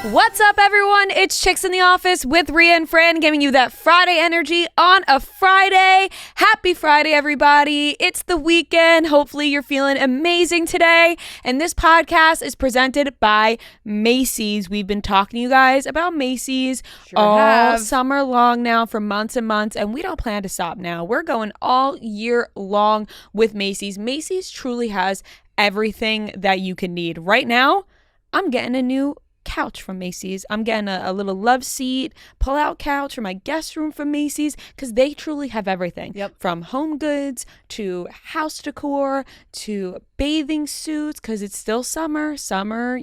What's up, everyone? It's Chicks in the Office with Ria and Fran, giving you that Friday energy on a Friday. Happy Friday, everybody. It's the weekend. Hopefully you're feeling amazing today. And this podcast is presented by Macy's. We've been talking to you guys about Macy's all summer long now for months and months, and we don't plan to stop now. We're going all year long with Macy's. Macy's truly has everything that you can need. Right now, I'm getting a new couch from Macy's. I'm getting a little love seat, pull-out couch for my guest room from Macy's, because they truly have everything. Yep. From home goods to house decor to bathing suits, because it's still summer. Summer,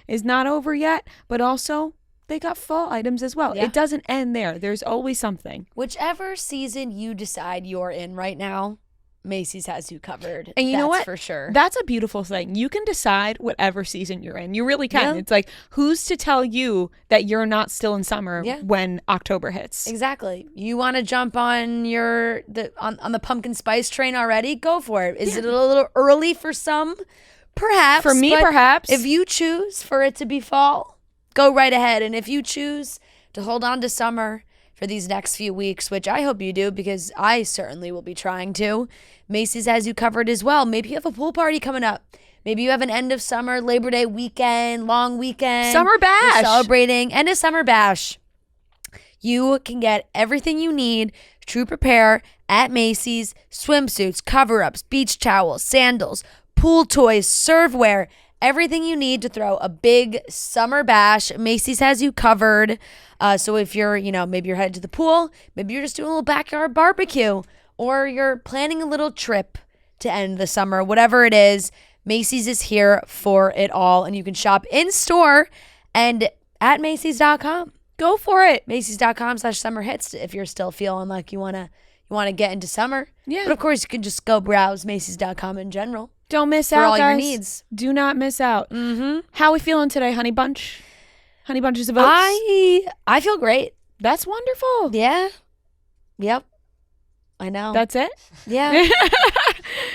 is not over yet, but also they got fall items as well. Yeah. It doesn't end there. There's always something. Whichever season you decide you're in right now, Macy's has you covered. And you know what? For sure. That's a beautiful thing. You can decide whatever season you're in. You really can. Yeah. It's like, who's to tell you that you're not still in summer Yeah. when October hits? Exactly. You want to jump on on the pumpkin spice train already? Go for it. Is it a little early for some? Perhaps. For me, but perhaps. If you choose for it to be fall, go right ahead. And if you choose to hold on to summer for these next few weeks, which I hope you do because I certainly will be trying to, Macy's has you covered as well. Maybe you have a pool party coming up. Maybe you have an end of summer, Labor Day weekend, long weekend. Summer bash. You're celebrating end of summer bash. You can get everything you need to prepare at Macy's. Swimsuits, cover-ups, beach towels, sandals, pool toys, serveware, everything you need to throw a big summer bash. Macy's has you covered. So if you're, maybe you're headed to the pool, maybe you're just doing a little backyard barbecue, or you're planning a little trip to end the summer, whatever it is, Macy's is here for it all. And you can shop in store and at Macy's.com. Go for it. Macy's.com/summer hits if you're still feeling like you want to get into summer. Yeah. But of course, you can just go browse Macy's.com in general. Don't miss for out, all guys. your needs. Do not miss out. Mm-hmm. How are we feeling today, Honey Bunch? Honey Bunches of Oats? I feel great. That's wonderful. Yeah. Yep. I know. That's it? Yeah.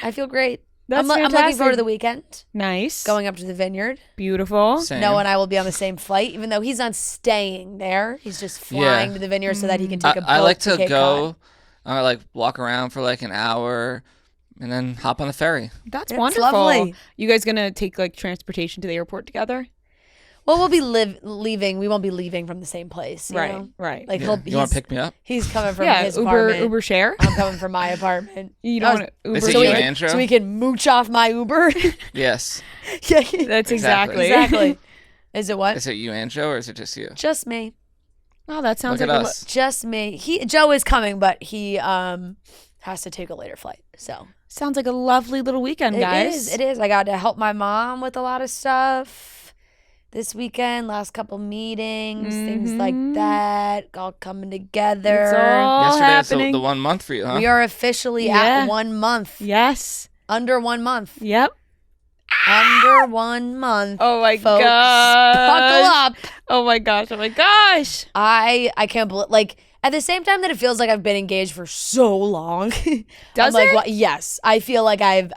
I feel great. That's I'm looking fantastic. forward to the weekend. Nice. Going up to the vineyard. Beautiful. Same. Noah and I will be on the same flight, even though he's not staying there. He's just flying to the vineyard so that he can take a boat I like to Cape go, Cod. walk around for like an hour and then hop on the ferry. That's It's wonderful. lovely. You guys gonna take transportation to the airport together? Well, we'll be leaving. We won't be leaving from the same place. You know? Right. Like Yeah. You want to pick me up? He's coming from Yeah, his Uber apartment. Uber share. I'm coming from my apartment. You don't want to Uber Is it so you we, and Andrew? so we can mooch off my Uber. Yes. Yeah. That's Exactly. Exactly. Is it what? Is it you and Joe, or is it just you? Just me. Oh, that sounds Look like at us. Just me. Joe is coming, but he has to take a later flight. So sounds like a lovely little weekend, guys. It is. I got to help my mom with a lot of stuff this weekend. Last couple meetings, things like that, all coming together. It's all Yesterday happening. is the 1 month for you, huh? We are officially Yeah. at 1 month. Yes. Under 1 month. Yep. Under 1 month. Oh my folks. gosh. Buckle up. Oh my gosh. Oh my gosh. I can't believe, at the same time that it feels like I've been engaged for so long. Does I'm like, it? well, yes. I feel like I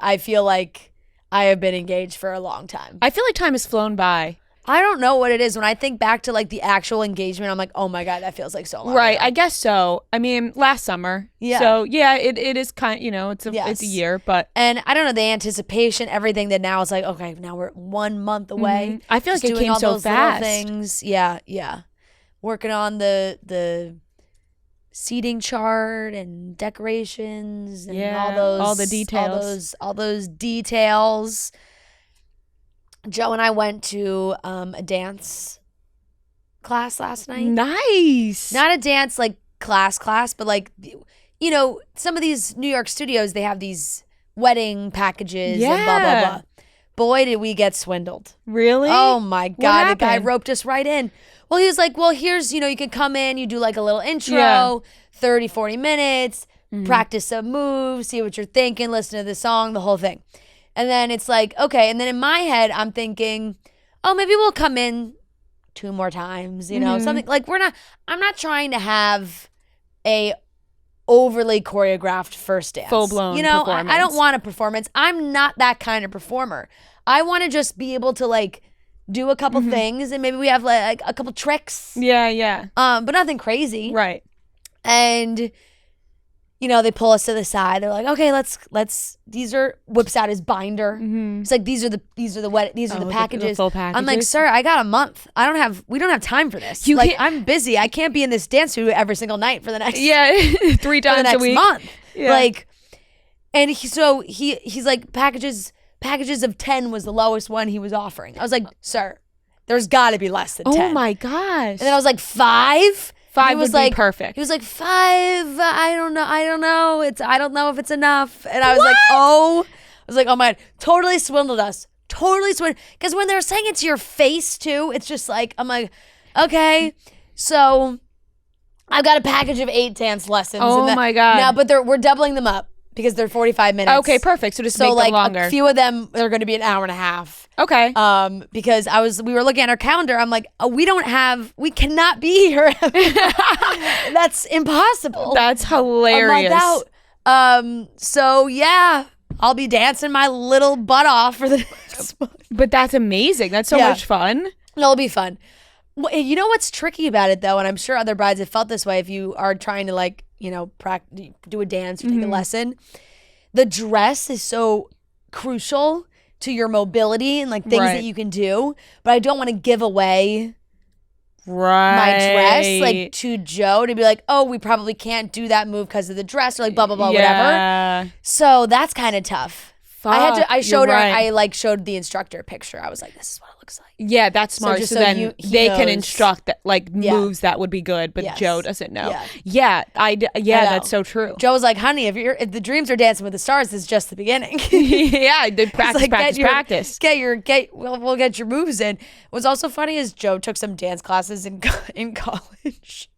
have been engaged for a long time. I feel like time has flown by. I don't know what it is. When I think back to the actual engagement, I'm like, oh my God, that feels like so long. Right. ago. I guess so. I mean, last summer. Yeah. So yeah, it is kind. It's a Yes. year, but And I don't know, the anticipation, everything that now it's like, okay, now we're 1 month away. I feel like Just it doing came all so those little fast. things. Yeah, yeah. Working on the seating chart and decorations and Yeah, all the details. All those details. Joe and I went to a dance class last night. Nice. Not a dance class, but some of these New York studios, they have these wedding packages and blah, blah, Yeah. blah. Boy, did we get swindled. Really? Oh my God. The guy happened? roped us right in. Well, he was like, well, here's, you can come in, you do a little intro, Yeah. 30, 40 minutes, practice some moves, see what you're thinking, listen to the song, the whole thing. And then it's like, okay. And then in my head, I'm thinking, oh, maybe we'll come in 2 more times, something I'm not trying to have a overly choreographed first dance. Full-blown I don't want a performance. I'm not that kind of performer. I want to just be able to do a couple things, and maybe we have like a couple tricks. Yeah. But nothing crazy. Right. And they pull us to the side. They're like, okay, let's. Whips out his binder. It's like these are the packages. The full packages. I'm like, sir, I got a month. We don't have time for this. I'm busy. I can't be in this dance studio every single night for the next 3 times a week. month. Yeah. And he's like packages of 10 was the lowest one he was offering. I was like, sir, there's got to be less than 10. Oh my gosh. And then I was like, 5? 5 would be perfect. He was like, 5. I don't know. I don't know if it's enough. And I was like, oh my God. Totally swindled us. Totally swindled. Because when they're saying it to your face too, it's just like, I'm like, okay. So I've got a package of 8 dance lessons. Oh my God. Now, but we're doubling them up because they're 45 minutes. Okay, perfect. So just make them longer. A few of them, they're going to be an hour and a half. Okay. Because we were looking at our calendar. I'm like, we cannot be here. That's impossible. That's hilarious. I'm like, so yeah, I'll be dancing my little butt off for the next month. But that's amazing. That's so much fun. It'll be fun. You know what's tricky about it though, and I'm sure other brides have felt this way if you are trying to do a dance or take a lesson. The dress is so crucial to your mobility and things that you can do, but I don't want to give away my dress to Joe to be like, oh, we probably can't do that move because of the dress, or blah blah blah, whatever. So that's kind of tough. I showed her. I showed the instructor a picture. I was like, this is what it looks like. Yeah, that's smart. So then they can instruct that moves that would be good, but Joe doesn't know. Yeah, that's so true. Joe was like, honey, if the dreams are dancing with the stars, it's just the beginning. Yeah, practice. We'll get your moves in. What's also funny is Joe took some dance classes in college.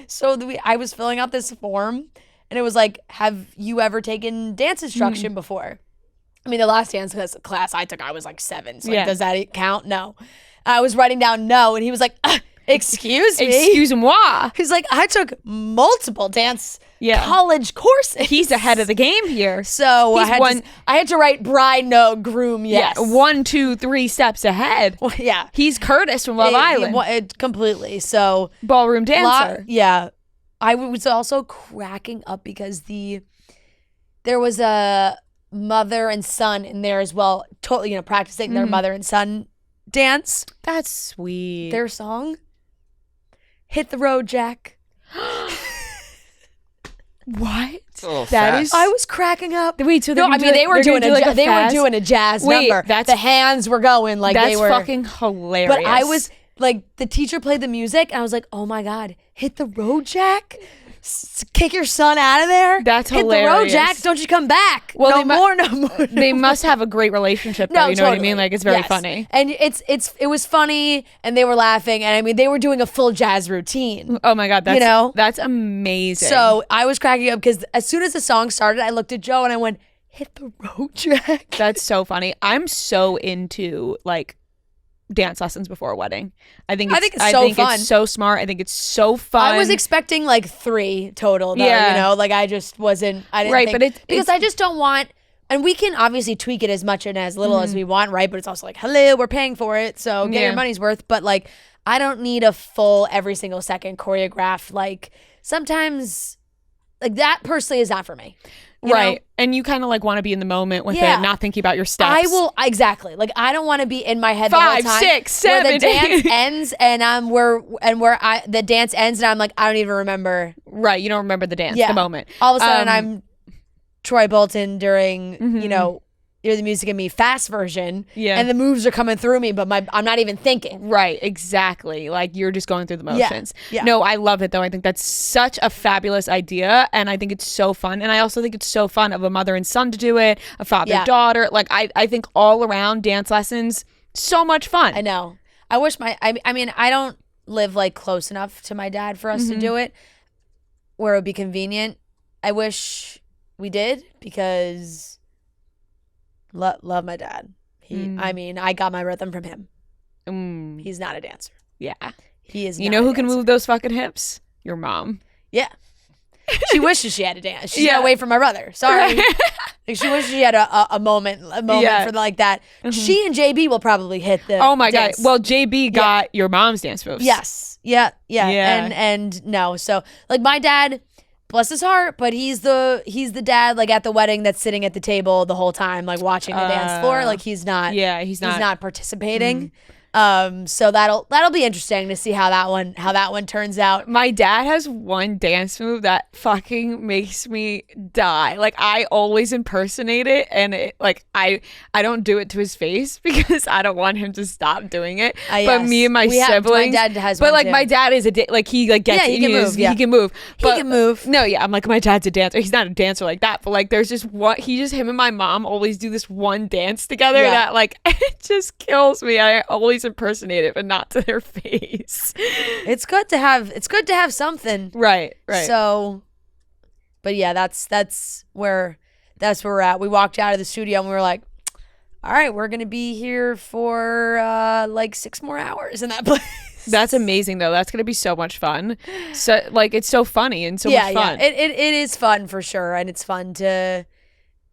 So I was filling out this form, and it was like, have you ever taken dance instruction before? I mean, the last dance class I took, I was like 7. So does that count? No. I was writing down no, and he was like, excuse me? Excuse-moi. He's like, I took multiple dance college courses. He's ahead of the game here. So I had to write bride, no, groom, yes. Yeah, 1, 2, 3 steps ahead. Well, yeah. He's Curtis from Love Island. Completely. So ballroom dancer. I was also cracking up because there was a mother and son in there as well, totally, practicing their mother and son dance. That's sweet. Their song, Hit the Road, Jack. What? That is. I was cracking up. Wait, so they were doing a jazz number. The hands were going that's fucking hilarious. But I was like, the teacher played the music, and I was like, oh my God, hit the road, Jack. Kick your son out of there. That's hilarious. Hit the road, Jack. Don't you come back. Well, no more. They must have a great relationship, though. You know what I mean? It's very funny. And it was funny, and they were laughing, and I mean, they were doing a full jazz routine. Oh my God, that's amazing. So I was cracking up because as soon as the song started, I looked at Joe and I went, hit the road, Jack. That's so funny. I'm so into dance lessons before a wedding. I think it's fun. It's so smart. I think it's so fun. I was expecting 3 total, though, I just wasn't. I didn't think, because I just don't want. And we can obviously tweak it as much and as little as we want, right? But it's also hello, we're paying for it, so get your money's worth. But I don't need a full every single second choreographed. Sometimes that personally is not for me. Right. And you kind of want to be in the moment with it, not thinking about your steps. I will, exactly. I don't want to be in my head 5, the whole time. 6, 7, where the dance ends and the dance ends and I'm I don't even remember. Right. You don't remember the dance, the moment. All of a sudden I'm Troy Bolton during, You're the Music of Me fast version. Yeah. And the moves are coming through me, but I'm not even thinking. Right, exactly. You're just going through the motions. Yeah. No, I love it though. I think that's such a fabulous idea, and I think it's so fun. And I also think it's so fun of a mother and son to do it, a father-daughter. I think all around dance lessons, so much fun. I know. I wish I mean, I don't live close enough to my dad for us to do it where it would be convenient. I wish we did because love my dad. I mean, I got my rhythm from him. He's not a dancer. Yeah. He is not You know who can move those fucking hips? Your mom. Yeah. She wishes she had a dance. She's gotta wait for my brother. Sorry. Like, she wishes she had a moment for like that. She and JB will probably hit the Oh my dance. God. Well, JB got your mom's dance moves. Yes. Yeah. And no. So like my dad, bless his heart, but he's the dad like at the wedding that's sitting at the table the whole time, like watching the dance floor. Like he's not participating. So that'll be interesting to see how that one turns out. My dad has one dance move that fucking makes me die. Like I always impersonate it, and it like I don't do it to his face because I don't want him to stop doing it. But me and my siblings, my dad has but one like too. my dad is like he like gets he can move. He can move. But, he can move. No, yeah, I'm like my dad's a dancer. He's not a dancer like that, but like there's just him and my mom always do this one dance together that like it just kills me. I always impersonate it, but not to their face. It's good to have something. Right. So, but yeah, that's where we're at. We walked out of the studio and we were like, all right, we're gonna be here for like 6 more hours in that place. That's amazing though. That's gonna be so much fun. So like it's so funny and so much fun. Yeah. It is fun for sure, and it's fun to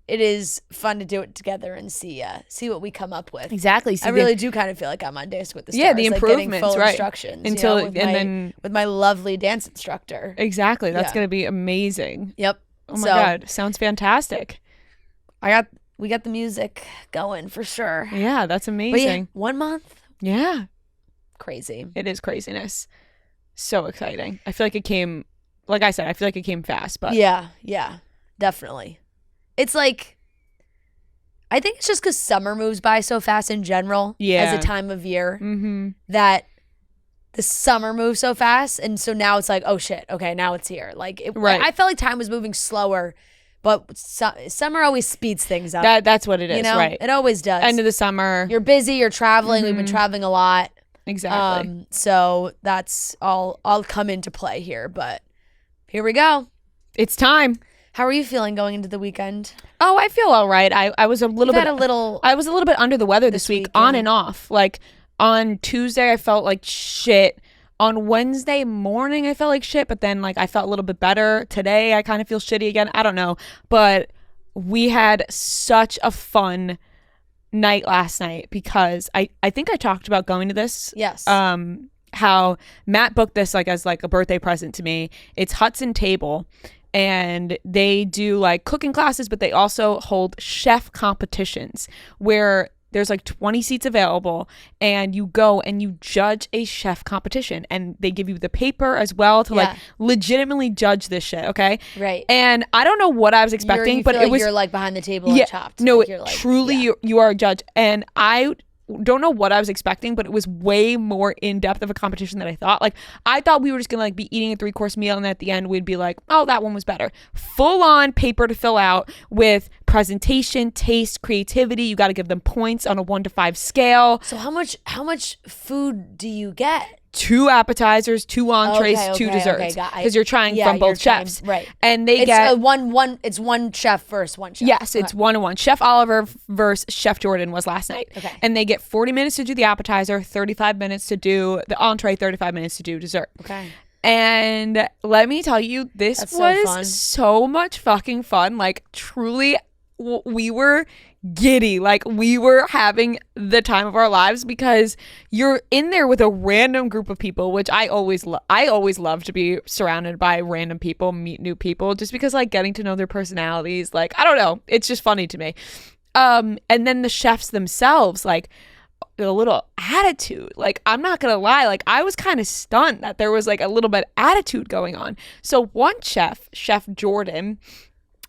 do it together and see what we come up with. Exactly. I really do kind of feel like I'm on Dancing with the Stars. Yeah, the like improvements, full right? Instructions With my lovely dance instructor. Exactly. That's gonna be amazing. Yep. Oh my God, sounds fantastic. We got the music going for sure. Yeah, that's amazing. But yeah, 1 month. Yeah. Crazy. It is craziness. So exciting. I feel like it came, like I said, I feel like it came fast, but yeah, definitely. It's like, I think it's just because summer moves by so fast in general as a time of year that the summer moves so fast. And so now it's like, oh shit, okay, now it's here. Like, I felt like time was moving slower, but summer always speeds things up. That's what it is, right? It always does. End of the summer. You're busy, you're traveling. We've been traveling a lot. Exactly. So that's all come into play here. But here we go. It's time. How are you feeling going into the weekend? Oh, I feel all right. I was a little bit under the weather this week, on and off. Like on Tuesday, I felt like shit. On Wednesday morning, I felt like shit, but then like I felt a little bit better. Today, I kind of feel shitty again. I don't know, but we had such a fun night last night because I think I talked about going to this. Yes. How Matt booked this like as like a birthday present to me. It's Hudson Table. And they do like cooking classes, but they also hold chef competitions where there's like 20 seats available and you go and you judge a chef competition and they give you the paper as well to like legitimately judge this shit. Okay. Right. And I don't know what I was expecting, but it was, you're like behind the table and chopped. No, like, you're like, truly you are a judge. And I don't know what I was expecting, but it was way more in depth of a competition than I thought. Like I thought we were just gonna like be eating a 3-course meal and at the end we'd be like, oh, that one was better. Full on paper to fill out with presentation, taste, creativity. You got to give them points on a 1 to 5 scale. So how much food do you get? 2 appetizers, 2 entrees, 2 desserts. Because you're trying from both chefs. Right. And they it's get it's one chef versus one chef. Yes, it's 1-on-1. Chef Oliver versus Chef Jordan was last night. Okay. And they get 40 minutes to do the appetizer, 35 minutes to do the entree, 35 minutes to do dessert. Okay. And let me tell you, this was so much fucking fun. Like truly, we were giddy. Like we were having the time of our lives because you're in there with a random group of people, which I always love to be surrounded by random people, meet new people, just because like getting to know their personalities, like I don't know, it's just funny to me. And then the chefs themselves, like a little attitude. Like I'm not gonna lie, like I was kind of stunned that there was like a little bit of attitude going on. So one chef, Chef Jordan,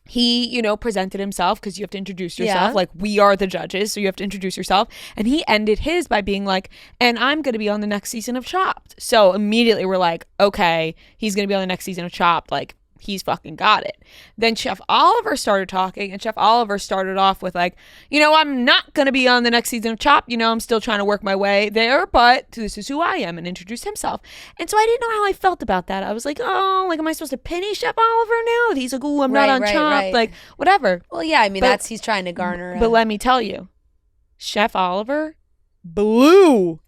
he, presented himself because you have to introduce yourself. Yeah. Like we are the judges, so you have to introduce yourself. And he ended his by being like, and I'm going to be on the next season of Chopped. So immediately we're like, okay, he's going to be on the next season of Chopped. Like he's fucking got it. Then Chef Oliver started talking and Chef Oliver started off with like, I'm not going to be on the next season of Chopped. I'm still trying to work my way there, but this is who I am, and introduced himself. And so I didn't know how I felt about that. I was like, oh, like, am I supposed to pity Chef Oliver now? He's like, oh, I'm not on Chopped. Right. Like, whatever. Well, yeah, I mean, he's trying to garner. But let me tell you, Chef Oliver blew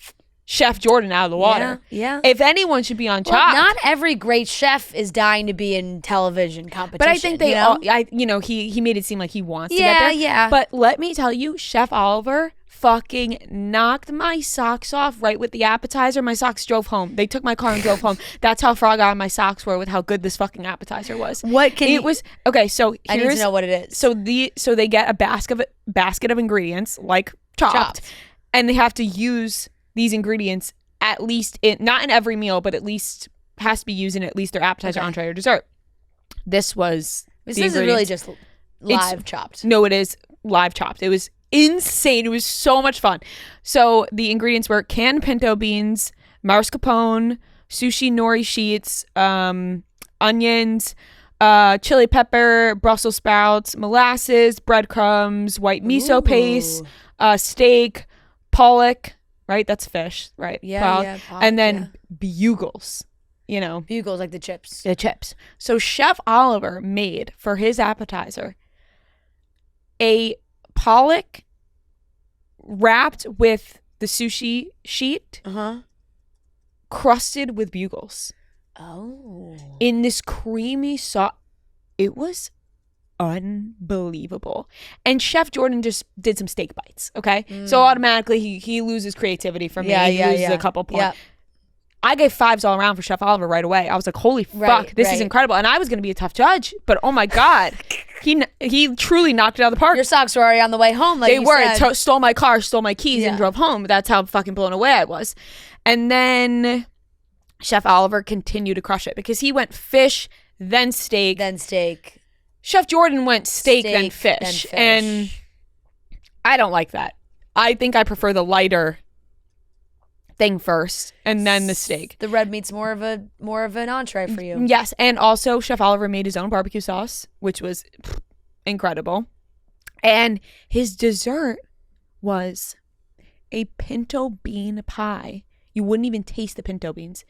Chef Jordan out of the water. Yeah. If anyone should be on Well, Chopped. not every great chef is dying to be in television competition. But I think they you know? all, he made it seem like he wants to get there. Yeah. But let me tell you, Chef Oliver fucking knocked my socks off right with the appetizer. My socks drove home. They took my car and drove home. That's how frog out my socks were with how good this fucking appetizer was. What can it was? Okay, so I need to know what it is. So they get a basket of ingredients like chopped, and they have to use these ingredients at least not in every meal, but at least has to be used in at least their appetizer, entree, or dessert. This is really just live chopped. No, it is live chopped. It was insane. It was so much fun. So the ingredients were canned pinto beans, mascarpone, sushi nori sheets, onions, chili pepper, Brussels sprouts, molasses, breadcrumbs, white miso paste, steak, pollock. Right, that's fish, right? Yeah, and then bugles, bugles like the chips. The chips. So Chef Oliver made for his appetizer a pollock wrapped with the sushi sheet, crusted with bugles. Oh, in this creamy sauce. It was unbelievable. And Chef Jordan just did some steak bites, okay? So automatically he loses creativity from me. He loses a couple points. Yep. I gave 5s all around for Chef Oliver right away. I was like, holy fuck, this is incredible. And I was going to be a tough judge, but oh my God, he truly knocked it out of the park. Your socks were already on the way home. Like they you were. said. Stole my car, stole my keys, and drove home. That's how fucking blown away I was. And then Chef Oliver continued to crush it because he went fish, then steak. Chef Jordan went steak then fish. And I don't like that. I think I prefer the lighter thing first and then the steak. The red meat's more of an entree for you. Yes, and also Chef Oliver made his own barbecue sauce, which was incredible. And his dessert was a pinto bean pie. You wouldn't even taste the pinto beans.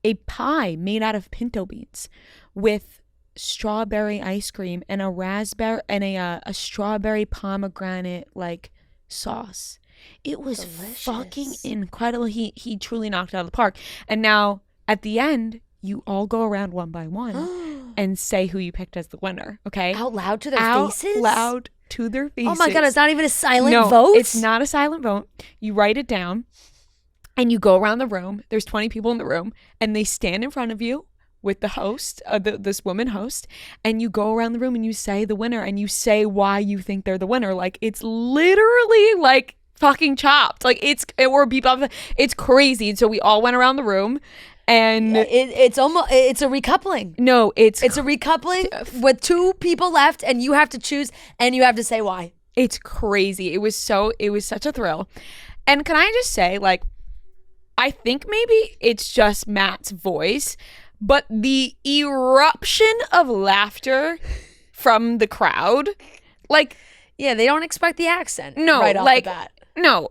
A pie made out of pinto beans with strawberry ice cream and a raspberry and a strawberry pomegranate like sauce. It was delicious. Fucking incredible. He truly knocked it out of the park. And now at the end, you all go around one by one and say who you picked as the winner. Okay, out loud to their faces. Out loud to their faces. Oh my God! It's not even a silent vote. No, it's not a silent vote. You write it down, and you go around the room. There's 20 people in the room, and they stand in front of you with the host, this woman host, and you go around the room and you say the winner and you say why you think they're the winner. Like it's literally like fucking Chopped. Like it's crazy. And so we all went around the room and it's a recoupling. No, it's a recoupling with 2 people left and you have to choose and you have to say why. It's crazy. It was such a thrill. And can I just say, like, I think maybe it's just Matt's voice, but the eruption of laughter from the crowd, like, yeah, they don't expect the accent. No, right off like, the bat. No,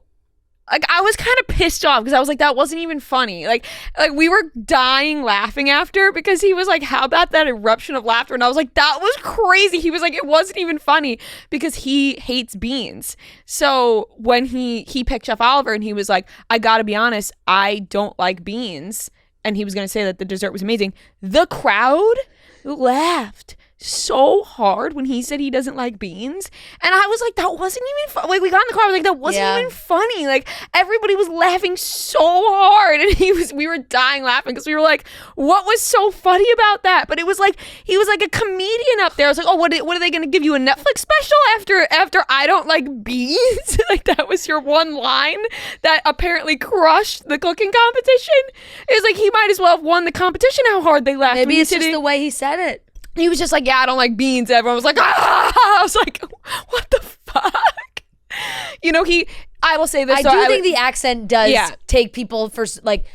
like I was kind of pissed off because I was like, that wasn't even funny. Like we were dying laughing after because he was like, how about that eruption of laughter? And I was like, that was crazy. He was like, it wasn't even funny because he hates beans. So when he picked Chef Oliver and he was like, I gotta be honest, I don't like beans. And he was going to say that the dessert was amazing. The crowd laughed so hard when he said he doesn't like beans. And I was like, that wasn't even funny. Like, we got in the car, I was like, that wasn't even funny. Like, everybody was laughing so hard. And we were dying laughing because we were like, what was so funny about that? But it was like, he was like a comedian up there. I was like, oh, what are they going to give you, a Netflix special after I don't like beans? Like, that was your one line that apparently crushed the cooking competition. It was like, he might as well have won the competition, how hard they laughed. Maybe it's just the way he said it. He was just like, yeah, I don't like beans. Everyone was like, ah! I was like, what the fuck? I will say this. I think the accent does take people for, like,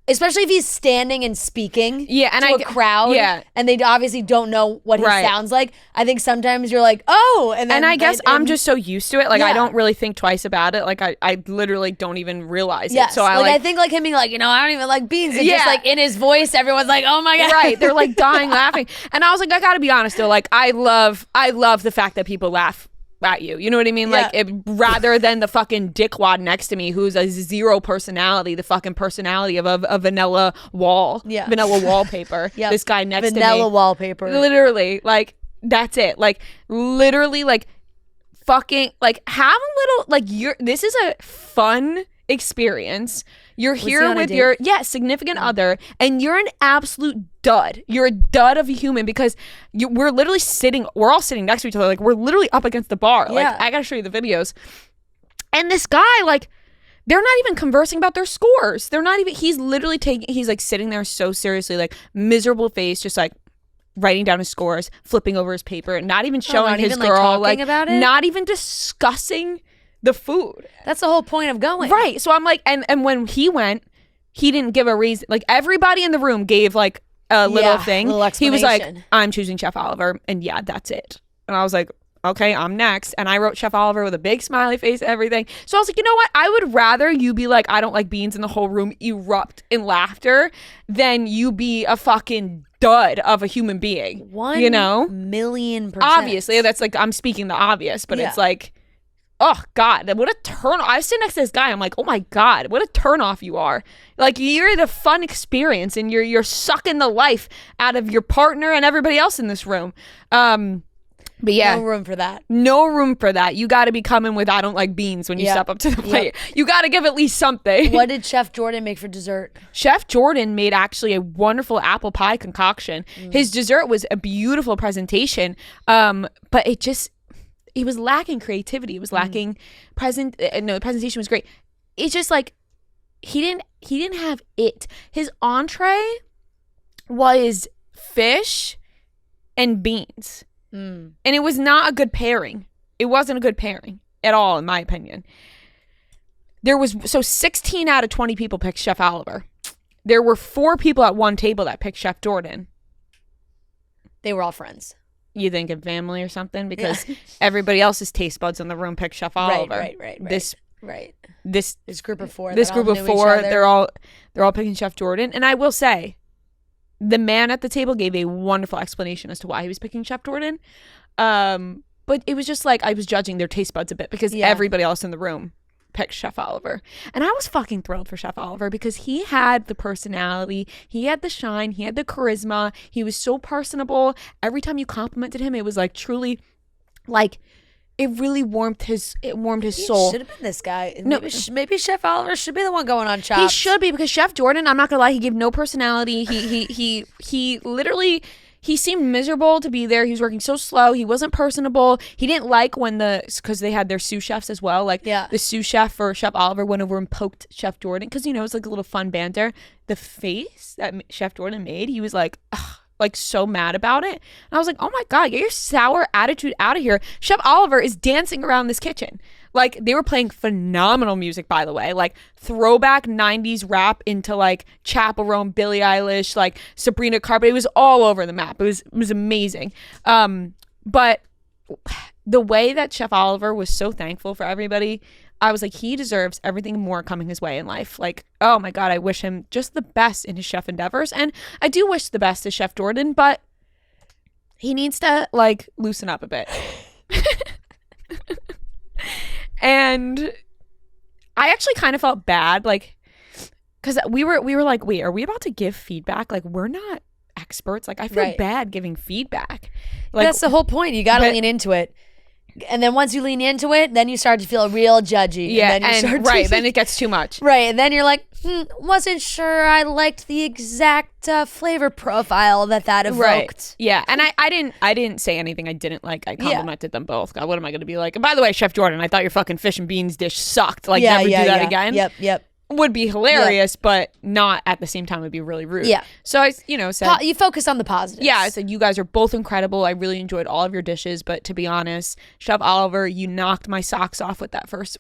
especially if he's standing and speaking to a crowd, and they obviously don't know what he sounds like. I think sometimes you're like, oh, and then, I guess I'm just so used to it. Like I don't really think twice about it. Like I literally don't even realize it. So I think like him being like, I don't even like beans. It's just like in his voice, everyone's like, oh my God. Right. They're like dying laughing. And I was like, I gotta be honest though. Like I love the fact that people laugh at you. You know what I mean? Like, rather than the fucking dickwad next to me who's a zero personality, the fucking personality of a vanilla wall, vanilla wallpaper. This guy next to me. Vanilla wallpaper. Literally, like, that's it. Like, literally, like, fucking, like, have a little, like, this is a fun experience. You're here with your significant other, and you're an absolute dud. You're a dud of a human because we're literally we're all sitting next to each other. Like, we're literally up against the bar. Like, I gotta show you the videos. And this guy, like, they're not even conversing about their scores. They're not even, he's like sitting there so seriously, like, miserable face, just like writing down his scores, flipping over his paper, not even showing his girl, like about it? Not even discussing the food. That's the whole point of going. Right. So I'm like, and when he went, he didn't give a reason. Like, everybody in the room gave like a little thing. He was like, I'm choosing Chef Oliver. And that's it. And I was like, okay, I'm next. And I wrote Chef Oliver with a big smiley face, everything. So I was like, you know what? I would rather you be like, I don't like beans, in the whole room erupt in laughter than you be a fucking dud of a human being. 1,000,000%. Obviously, that's like, I'm speaking the obvious, but it's like, oh God, what a turn! I sit next to this guy. I'm like, oh my God, what a turnoff you are! Like, you're the fun experience, and you're sucking the life out of your partner and everybody else in this room. But yeah, no room for that. No room for that. You got to be coming with I don't like beans when you step up to the plate. You got to give at least something. What did Chef Jordan make for dessert? Chef Jordan made actually a wonderful apple pie concoction. His dessert was a beautiful presentation, but it was lacking creativity. It was lacking the presentation was great. It's just like he didn't have it. His entree was fish and beans. And it was not a good pairing. It wasn't a good pairing at all, in my opinion. 16 out of 20 people picked Chef Oliver. There were 4 people at one table that picked Chef Jordan. They were all friends. You think of family or something? Because everybody else's taste buds in the room picked Chef Oliver. Right. This group of 4. This group of 4, they're all picking Chef Jordan. And I will say, the man at the table gave a wonderful explanation as to why he was picking Chef Jordan. But it was just like I was judging their taste buds a bit because everybody else in the room picked Chef Oliver. And I was fucking thrilled for Chef Oliver because he had the personality, he had the shine, he had the charisma. He was so personable. Every time you complimented him, it was like truly like it really warmed his soul. Should have been this guy. No, maybe Chef Oliver should be the one going on Chopped. He should be, because Chef Jordan, I'm not gonna lie, he gave no personality. He literally, he seemed miserable to be there. He was working so slow. He wasn't personable. He didn't like when because they had their sous chefs as well. Like the sous chef for Chef Oliver went over and poked Chef Jordan because it was like a little fun banter. The face that Chef Jordan made, he was like, ugh, like so mad about it. And I was like, oh my God, get your sour attitude out of here. Chef Oliver is dancing around this kitchen. Like, they were playing phenomenal music, by the way, like throwback 90s rap into like Chaperone, Billie Eilish, like Sabrina Carpenter. It was all over the map. It was amazing. But the way that Chef Oliver was so thankful for everybody, I was like, he deserves everything more coming his way in life. Like, oh my God, I wish him just the best in his chef endeavors. And I do wish the best to Chef Jordan, but he needs to like loosen up a bit. And I actually kind of felt bad, like, because we were like, wait, are we about to give feedback? Like, we're not experts. Like, I feel bad giving feedback. Like, that's the whole point. You got to lean into it. And then once you lean into it, then you start to feel real judgy. Yeah, then it gets too much. Right, and then you're like, wasn't sure I liked the exact flavor profile that evoked. Right. Yeah, and I didn't say anything I didn't like. I complimented them both. God, what am I going to be like? And by the way, Chef Jordan, I thought your fucking fish and beans dish sucked. Like, never do that again. Yep. Would be hilarious, but not at the same time would be really rude. Yeah. So I, said, you focus on the positives. Yeah, I said, you guys are both incredible. I really enjoyed all of your dishes, but to be honest, Chef Oliver, you knocked my socks off with that first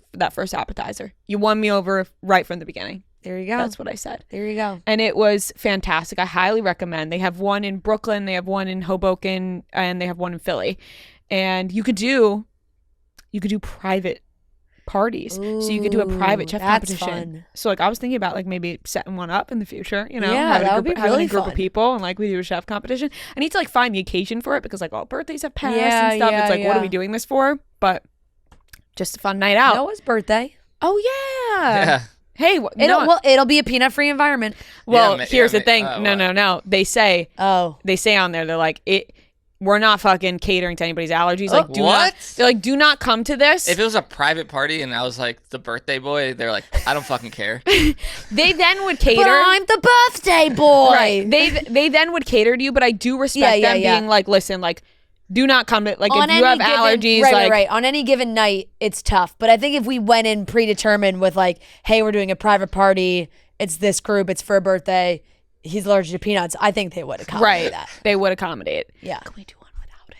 appetizer. You won me over right from the beginning. There you go. That's what I said. There you go. And it was fantastic. I highly recommend. They have one in Brooklyn, they have one in Hoboken, and they have one in Philly. And you could do private parties. Ooh, so you could do a private chef competition. Fun. So like I was thinking about like maybe setting one up in the future, having a group of people and like we do a chef competition. I need to like find the occasion for it because like all birthdays have passed and stuff. It's like, what are we doing this for? But just a fun night out. Noah's birthday. Oh yeah. Yeah. Hey, It'll be a peanut-free environment. Well, Yeah, here's the thing. what? No. They say on there, they're like, we're not fucking catering to anybody's allergies. Like, do not come to this. If it was a private party and I was like the birthday boy, they're like, I don't fucking care. They then would cater. But I'm the birthday boy. Right. They then would cater to you, but I do respect them being like, listen, like, do not come to, like, if you have allergies. Right. On any given night, it's tough. But I think if we went in predetermined with like, hey, we're doing a private party, it's this group, it's for a birthday, he's allergic to peanuts, I think they would accommodate that. They would accommodate. Yeah. Can we do one without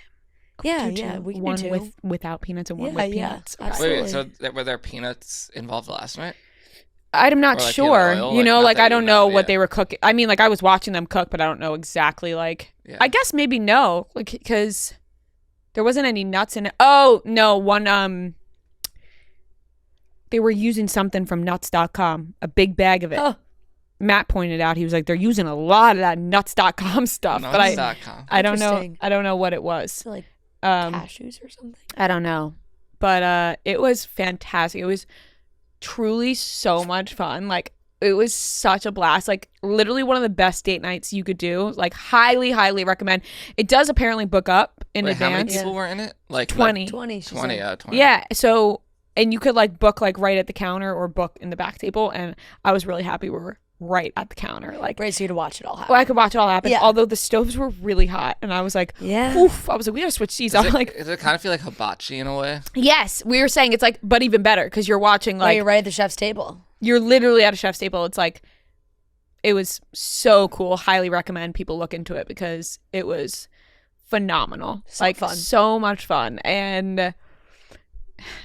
him? Yeah, we can one do two. without peanuts and one with peanuts. Okay. Absolutely. Wait, so were there peanuts involved last night? I'm not Or, like, sure. oil? You know, Not like that I you don't know, know what yeah. they were cooking. I mean, like I was watching them cook, but I don't know exactly. Like, I guess maybe no, like because there wasn't any nuts in it. Oh no, one they were using something from nuts.com, a big bag of it. Oh. Matt pointed out, he was like, they're using a lot of that nuts.com stuff, but I don't know. Interesting. I don't know what it was. So like Um, cashews or something. I don't know, but it was fantastic. It was truly so much fun. Like, it was such a blast. Like, literally one of the best date nights you could do. Like, highly, highly recommend. It does apparently book up in Wait, advance. how many people were in it? Like 20. 20. She 20. said. 20. Yeah. So, and you could like book like right at the counter or book in the back table. And I was really happy we were right at the counter. Like, Great, so you to watch it all happen. well, I could watch it all happen. Yeah. Although the stoves were really hot, and I was like, Yeah. oof. I was like, we gotta switch these. I'm like, Does it kind of feel like hibachi in a way? yes. We were saying it's like, but even better because you're watching Like, like you're right at the chef's table. you're literally at a chef's table. It's like, it was so cool. Highly recommend people look into it because it was phenomenal. So like fun. so much fun. And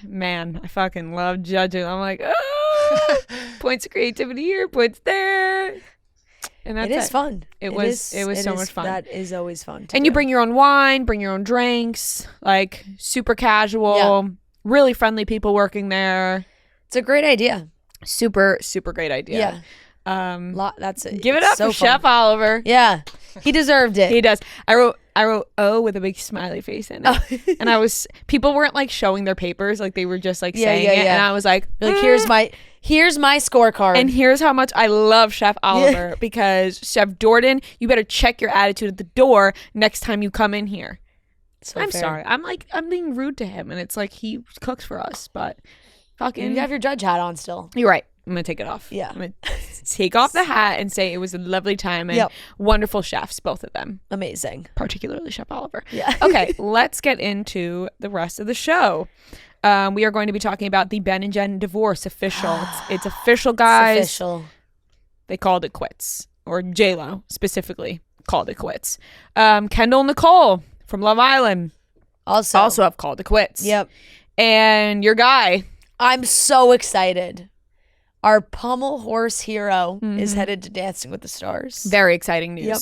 man, I fucking love judging. I'm like, oh, points of creativity here, points there. And that's It is fun. It was so much fun. That is always fun. to And you do. bring your own wine, bring your own drinks, like super casual, really friendly people working there. It's a great idea. Super, super great idea. Yeah. Give it it's up so for Chef fun. Oliver. Yeah. He deserved it. He does. I wrote oh with a big smiley face in it. And people weren't like showing their papers, like they were just like saying it. And I was like, Like, here's my scorecard. and here's how much I love Chef Oliver because Chef Jordan, you better check your attitude at the door next time you come in here. So I'm fair. sorry. I'm being rude to him, and it's like he cooks for us, but fucking You have your judge hat on still. you're right. I'm gonna take it off. Yeah. I'm gonna take off the hat and say it was a lovely time and wonderful chefs, both of them, Amazing. particularly Chef Oliver. Yeah. Okay, let's get into the rest of the show. We are going to be talking about the Ben and Jen divorce official. It's official, guys. It's official. They called it quits, or J-Lo specifically called it quits. Kendall Nicole from Love Island also have called it quits. Yep. And your guy. I'm so excited. Our Pommel horse hero is headed to Dancing with the Stars. Very exciting news. Yep.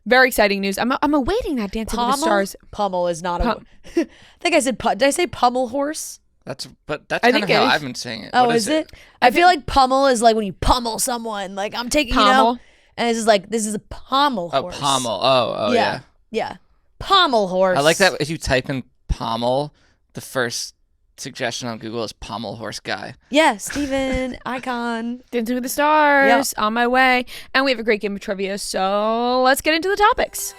Very exciting news. I'm awaiting that Dancing with the Stars. Pommel is not a. I think I said. Did I say Pommel horse? That's I kind think of it how is. I've been saying it. Oh, What is it? I feel like Pommel is like when you pummel someone. Like I'm taking, Pommel. and this is a Pommel Oh, horse. pommel. Oh, yeah. Yeah. Pommel horse. I like that if you type in pommel, the first suggestion on Google is pommel horse guy. Yeah, Steven, icon. Dancing with the Stars on my way. And we have a great game of trivia, so let's get into the topics.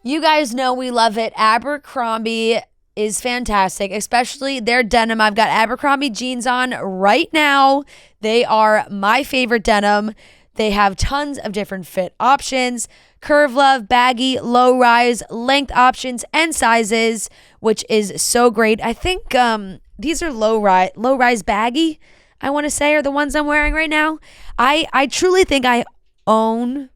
You guys know we love it. Abercrombie is fantastic, especially their denim. I've got Abercrombie jeans on right now. They are my favorite denim. They have tons of different fit options, curve love, baggy, low rise, length options, and sizes, which is so great. I think these are low rise baggy, I want to say, are the ones I'm wearing right now. I truly think I own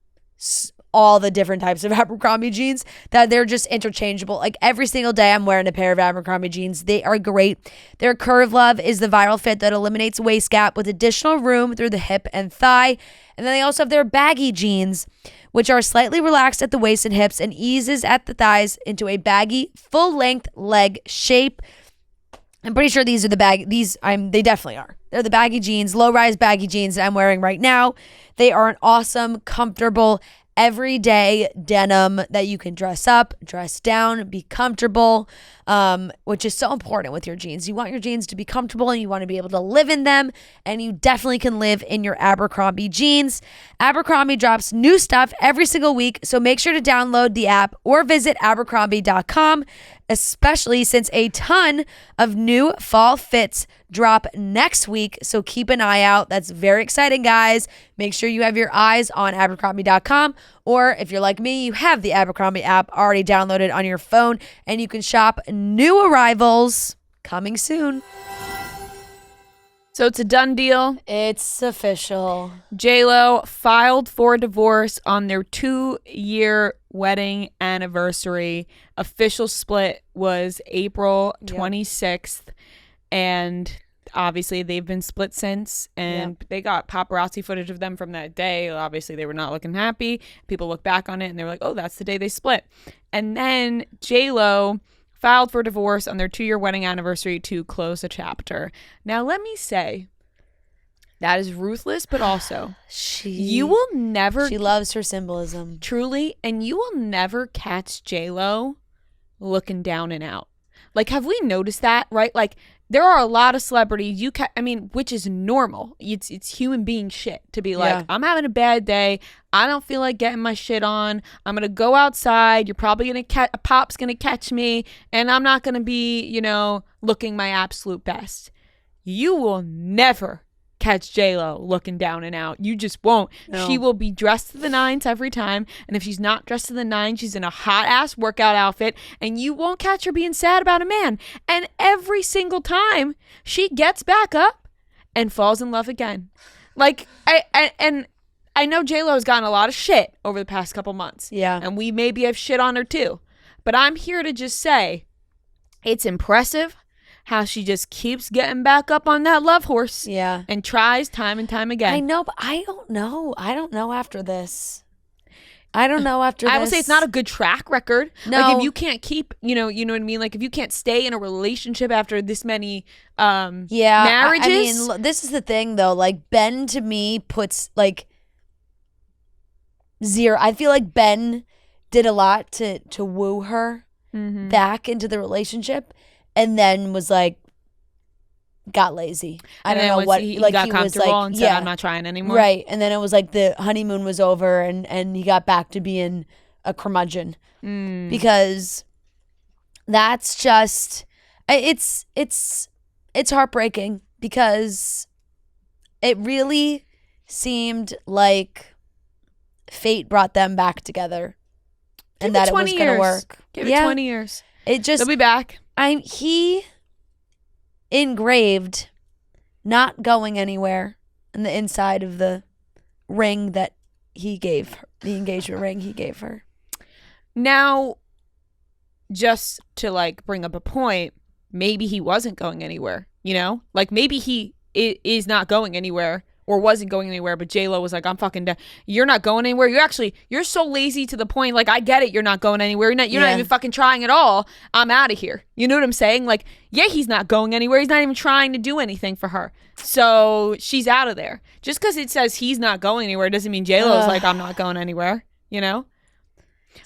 all the different types of Abercrombie jeans, that they're just interchangeable. Like every single day I'm wearing a pair of Abercrombie jeans. They are great. Their Curve Love is the viral fit that eliminates waist gap with additional room through the hip and thigh. And then they also have their baggy jeans, which are slightly relaxed at the waist and hips and eases at the thighs into a baggy full-length leg shape. I'm pretty sure these are they definitely are. They're the baggy jeans, low-rise baggy jeans that I'm wearing right now. They are an awesome, comfortable, everyday denim that you can dress up, dress down, be comfortable, which is so important with your jeans. You want your jeans to be comfortable and you want to be able to live in them, and you definitely can live in your Abercrombie jeans. Abercrombie drops new stuff every single week, so make sure to download the app or visit abercrombie.com, especially since a ton of new fall fits drop next week. So keep an eye out. That's very exciting, guys. Make sure you have your eyes on abercrombie.com, or if you're like me, you have the Abercrombie app already downloaded on your phone, and you can shop new arrivals coming soon. So it's a done deal. It's official. J-Lo filed for divorce on their 2-year wedding anniversary. Official split was April 26th. And obviously they've been split since. And they got paparazzi footage of them from that day. Obviously they were not looking happy. People look back on it and they were like, oh, that's the day they split. And then J-Lo filed for divorce on their 2-year wedding anniversary to close a chapter. Now, let me say, that is ruthless, but also, you will never... She loves her symbolism. Truly, and you will never catch J-Lo looking down and out. Like, have we noticed that, right? Like, there are a lot of celebrities, which is normal. It's human being shit to be like, I'm having a bad day. I don't feel like getting my shit on. I'm going to go outside. You're probably going to a pop's going to catch me. And I'm not going to be, looking my absolute best. You will never catch J-Lo looking down and out. You just won't. No. She will be dressed to the nines every time. And if she's not dressed to the nines, she's in a hot ass workout outfit. And you won't catch her being sad about a man. And every single time she gets back up and falls in love again. Like, I know J-Lo has gotten a lot of shit over the past couple months. Yeah. And we maybe have shit on her too. But I'm here to just say it's impressive how she just keeps getting back up on that love horse. Yeah. And tries time and time again. I know, but I don't know. I don't know after this. I will say it's not a good track record. No. Like, if you can't keep, you know what I mean? Like, if you can't stay in a relationship after this many marriages. I mean, this is the thing, though. Like, Ben, to me, puts, like, 0. I feel like Ben did a lot to woo her back into the relationship, and then was like, got lazy. I don't know what. He like, got he comfortable was like, and said, I'm not trying anymore. Right, and then it was like the honeymoon was over, and he got back to being a curmudgeon because that's just it's heartbreaking, because it really seemed like fate brought them back together, and that it was going to work. Give it 20 years. It just, they'll be back. He engraved not going anywhere in the inside of the ring that he gave her, the engagement ring he gave her. Now, just to like bring up a point, maybe he wasn't going anywhere, Like, maybe he is not going anywhere or wasn't going anywhere, but J-Lo was like, I'm fucking done. You're not going anywhere. You're so lazy to the point, like, I get it, you're not going anywhere. You're not even fucking trying at all. I'm out of here. You know what I'm saying? Like, yeah, he's not going anywhere. He's not even trying to do anything for her. So she's out of there. Just because it says he's not going anywhere doesn't mean J-Lo's like, I'm not going anywhere, Sad.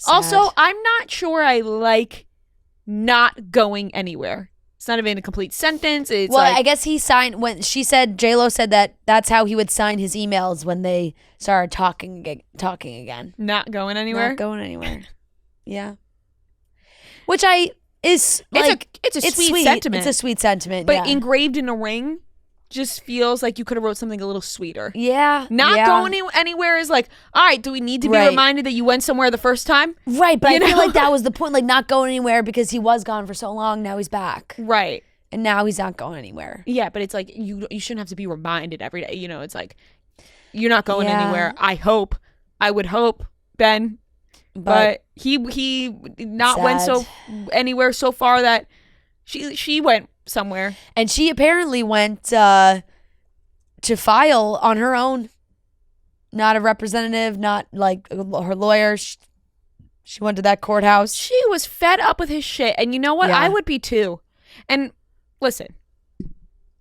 Also, I'm not sure I like not going anywhere. It's not even a complete sentence. It's I guess he signed when she said, J-Lo said that's how he would sign his emails when they started talking again. Not going anywhere. Not going anywhere. Yeah. Which it's a sweet sentiment. It's a sweet sentiment. But engraved in a ring just feels like you could have wrote something a little sweeter. Yeah. Not going anywhere is like, all right, do we need to be reminded that you went somewhere the first time? Right, but I feel like that was the point, like not going anywhere, because he was gone for so long, now he's back. Right. And now he's not going anywhere. Yeah, but it's like you shouldn't have to be reminded every day. It's like, you're not going anywhere. I would hope, Ben. But he not went anywhere so far that she went somewhere. And she apparently went to file on her own. Not a representative, not like her lawyer. She went to that courthouse. She was fed up with his shit. And you know what? Yeah. I would be too. And listen,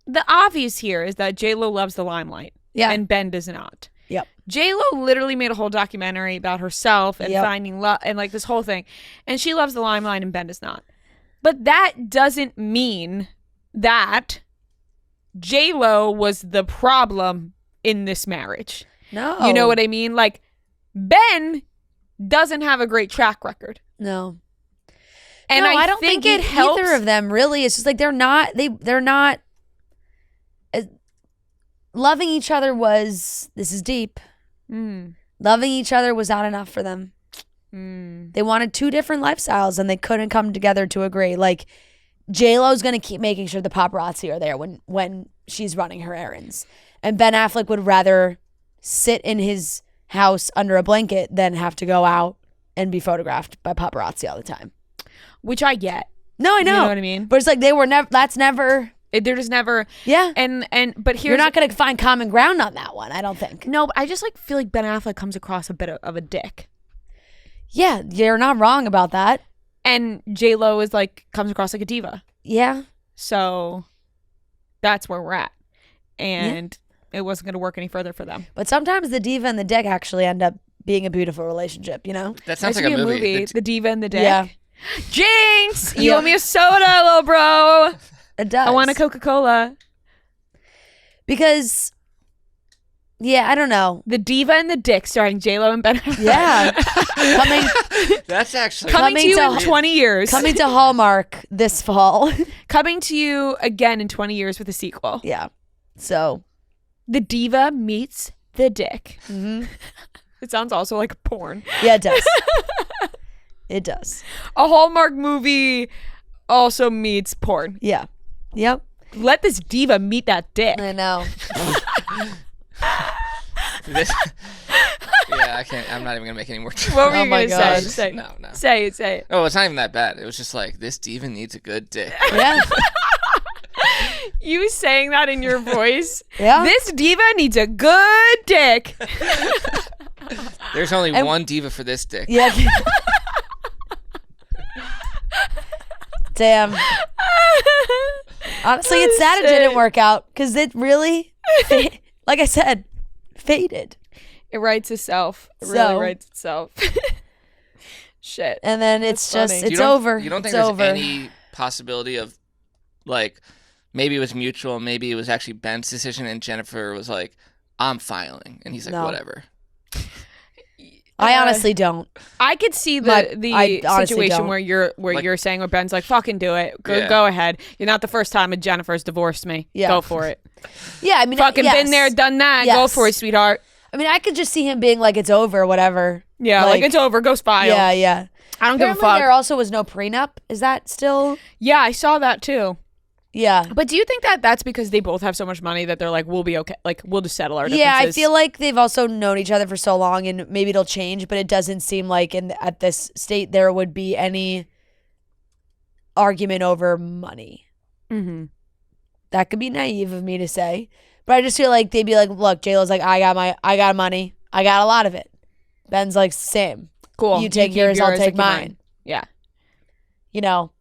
the obvious here is that J-Lo loves the limelight. Yeah. And Ben does not. Yep. J-Lo literally made a whole documentary about herself and finding love and like this whole thing. And she loves the limelight and Ben does not. But that doesn't mean that J-Lo was the problem in this marriage. No. You know what I mean? Like, Ben doesn't have a great track record. No. And no, I don't think think it helps. either of them really. It's just like they're not loving each other was, this is deep. Loving each other was not enough for them. They wanted two different lifestyles and they couldn't come together to agree. Like, J-Lo's going to keep making sure the paparazzi are there when she's running her errands. And Ben Affleck would rather sit in his house under a blanket than have to go out and be photographed by paparazzi all the time. Which I get. No, I know. You know what I mean? But it's like they were never, that's never. They're just never. Yeah. But here's. You're not going to find common ground on that one, I don't think. No, but I just like feel like Ben Affleck comes across a bit of a dick. Yeah, you're not wrong about that. And J-Lo is like, comes across like a diva. Yeah. So that's where we're at. And it wasn't going to work any further for them. But sometimes the diva and the dick actually end up being a beautiful relationship, you know? That sounds There like should a be movie. The Diva and the Dick. Yeah. Jinx! You owe me a soda, little bro. It does. I want a Coca-Cola. Because, yeah, I don't know. The Diva and the Dick starring J-Lo and Ben Affleck. Yeah. That's actually Coming to you in to- 20 years. Coming to Hallmark this fall. Coming to you again in 20 years with a sequel. Yeah. So. The Diva meets the Dick. Mm-hmm. It sounds also like porn. Yeah, it does. It does. A Hallmark movie also meets porn. Yeah. Yep. Let this diva meet that dick. I know. Yeah, I can't. I'm not even gonna make any more. What were you my gonna gosh. say? No. Say it. Oh, it's not even that bad. It was just like, this diva needs a good dick. Yeah. You saying that in your voice? Yeah. This diva needs a good dick. There's only one diva for this dick. Yeah. Damn. Honestly, it's sad it didn't work out because it really, like I said, faded. It writes itself. It So- really writes itself. Shit. And then it's That's just, funny. it's over. You don't think it's there's over. any possibility of, like, maybe it was mutual, maybe it was actually Ben's decision, and Jennifer was like, I'm filing. And he's like, No. whatever. I honestly don't. I could see I the honestly situation don't. where you're saying where Ben's like, fucking do it. Go ahead. You're not the first time a Jennifer's divorced me. Yeah. Go for it. Yeah, I mean, Fucking yes. been there, done that. Go Yes. for it, sweetheart. I mean, I could just see him being like, it's over, whatever. Yeah, like it's over. Go file. Yeah, yeah. I don't give a Apparently fuck. there also was no prenup. Is that still? Yeah, I saw that too. Yeah. But do you think that that's because they both have so much money that they're like, we'll be okay. Like, we'll just settle our differences? Yeah, I feel like they've also known each other for so long, and maybe it'll change, but it doesn't seem like at this state there would be any argument over money. Mm-hmm. That could be naive of me to say, but I just feel like they'd be like, look, J-Lo's like, I got money. I got a lot of it. Ben's like, same. Cool. You take keep yours, I'll take keep mine. Yeah. You know,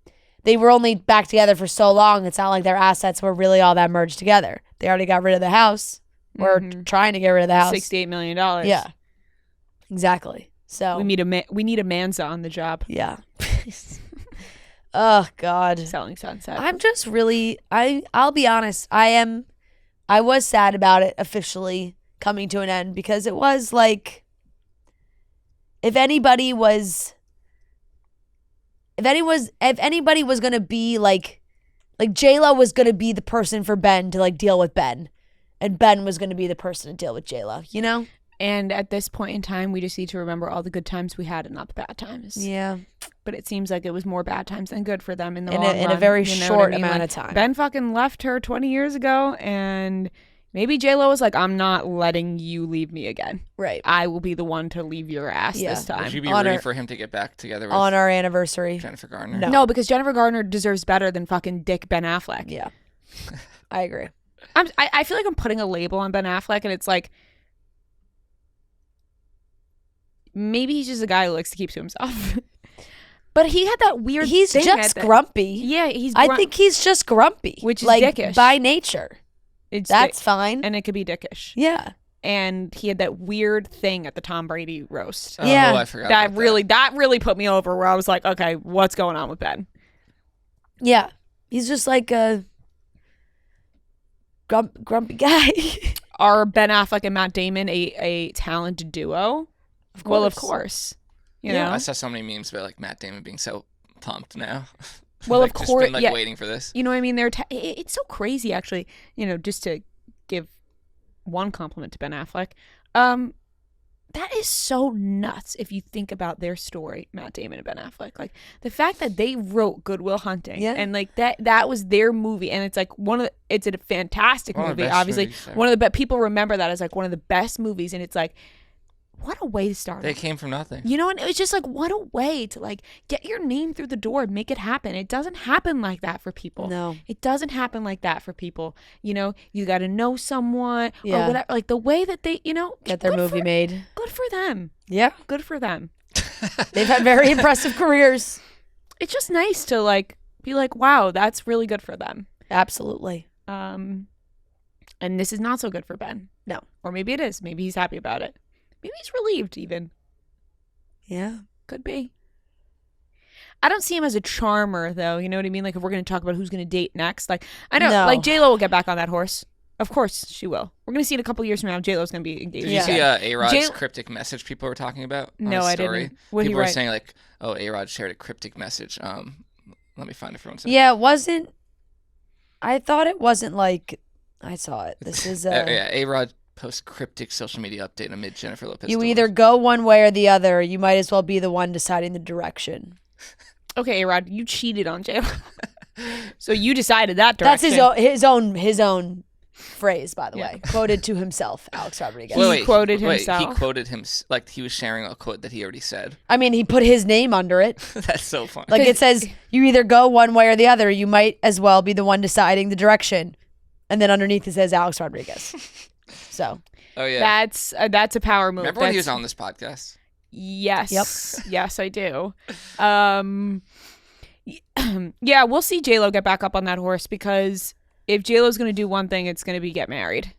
they were only back together for so long. It's not like their assets were really all that merged together. They already got rid of the house. Or trying to get rid of the house. $68 million. Yeah. Exactly. So We need a Manza on the job. yeah. Oh God. Selling Sunset. I'm just really I'll be honest. I was sad about it officially coming to an end because it was like if anybody was gonna be like J-Lo was gonna be the person for Ben to like deal with Ben, and Ben was gonna be the person to deal with J-Lo, you know? And at this point in time, we just need to remember all the good times we had and not the bad times. Yeah. But it seems like it was more bad times than good for them in the In long a run. very You know short what I mean? amount Like, of time. Ben fucking left her 20 years ago, and maybe J-Lo was like, I'm not letting you leave me again. Right. I will be the one to leave your ass Yeah. this time. Would you be On ready her- for him to get back together with On our anniversary. Jennifer Garner? No. No, because Jennifer Garner deserves better than fucking Dick Ben Affleck. Yeah. I agree. I feel like I'm putting a label on Ben Affleck, and it's like, maybe he's just a guy who likes to keep to himself. But he had that weird He's thing just at the- grumpy. Yeah, he's I think he's just grumpy. Which is like dickish. by nature. it's That's fine. and it could be dickish. Yeah. and he had that weird thing at the Tom Brady roast. Oh, Yeah. I forgot That about really put me over, where I was like, okay, what's going on with Ben? Yeah. He's just like a grumpy guy. Are Ben Affleck and Matt Damon a talented duo? Well, of course. You Yeah, know? I saw so many memes about like Matt Damon being so pumped now. Well, Like, of just course, been, like, yeah. waiting for this. You know what I mean? It's so crazy, actually. You know, just to give one compliment to Ben Affleck, that is so nuts if you think about their story, Matt Damon and Ben Affleck. Like the fact that they wrote Good Will Hunting, Yeah. and like that was their movie, and it's like it's a fantastic One of the movie. best Obviously, movies ever. one of the best people remember that as like one of the best movies, and it's like, what a way to start. They off. came from nothing. You know, and it was just like, what a way to like get your name through the door, make it happen. It doesn't happen like that for people. No. It doesn't happen like that for people. You know, you got to know someone Yeah. or whatever. Like the way that they, you know, Get their good movie for- made. Good for them. Yeah. Good for them. They've had very impressive careers. It's just nice to like be like, wow, that's really good for them. Absolutely. And this is not so good for Ben. No. Or maybe it is. Maybe he's happy about it. Maybe he's relieved even. Yeah. Could be. I don't see him as a charmer, though. You know what I mean? Like, if we're going to talk about who's going to date next, like, I know, No. like, J-Lo will get back on that horse. Of course she will. We're going to see in a couple years from now, J-Lo's going to be engaged. Did Yeah. you see A-Rod's J- cryptic message people were talking about? On No, his I story? didn't. What'd he People were write? saying like, "Oh, A-Rod shared a cryptic message." Let me find it for one second. Yeah, it wasn't. I thought it wasn't like. I saw it. This is Yeah, A-Rod posts cryptic social media update amid Jennifer Lopez. You divorce. either go one way or the other. You might as well be the one deciding the direction. Okay, A-Rod, you cheated on J-Lo. So you decided that That's direction. his own phrase, by the way, quoted to himself, Alex Rodriguez. He quoted himself. He quoted him like he was sharing a quote that he already said. I mean, he put his name under it. That's so funny. Like it says, you either go one way or the other. You might as well be the one deciding the direction. And then underneath it says Alex Rodriguez. So Oh yeah. That's a power move. Remember when he was on this podcast? Yes. Yep. Yes, I do. Yeah, we'll see J-Lo get back up on that horse, because if J-Lo's going to do one thing, it's going to be get married.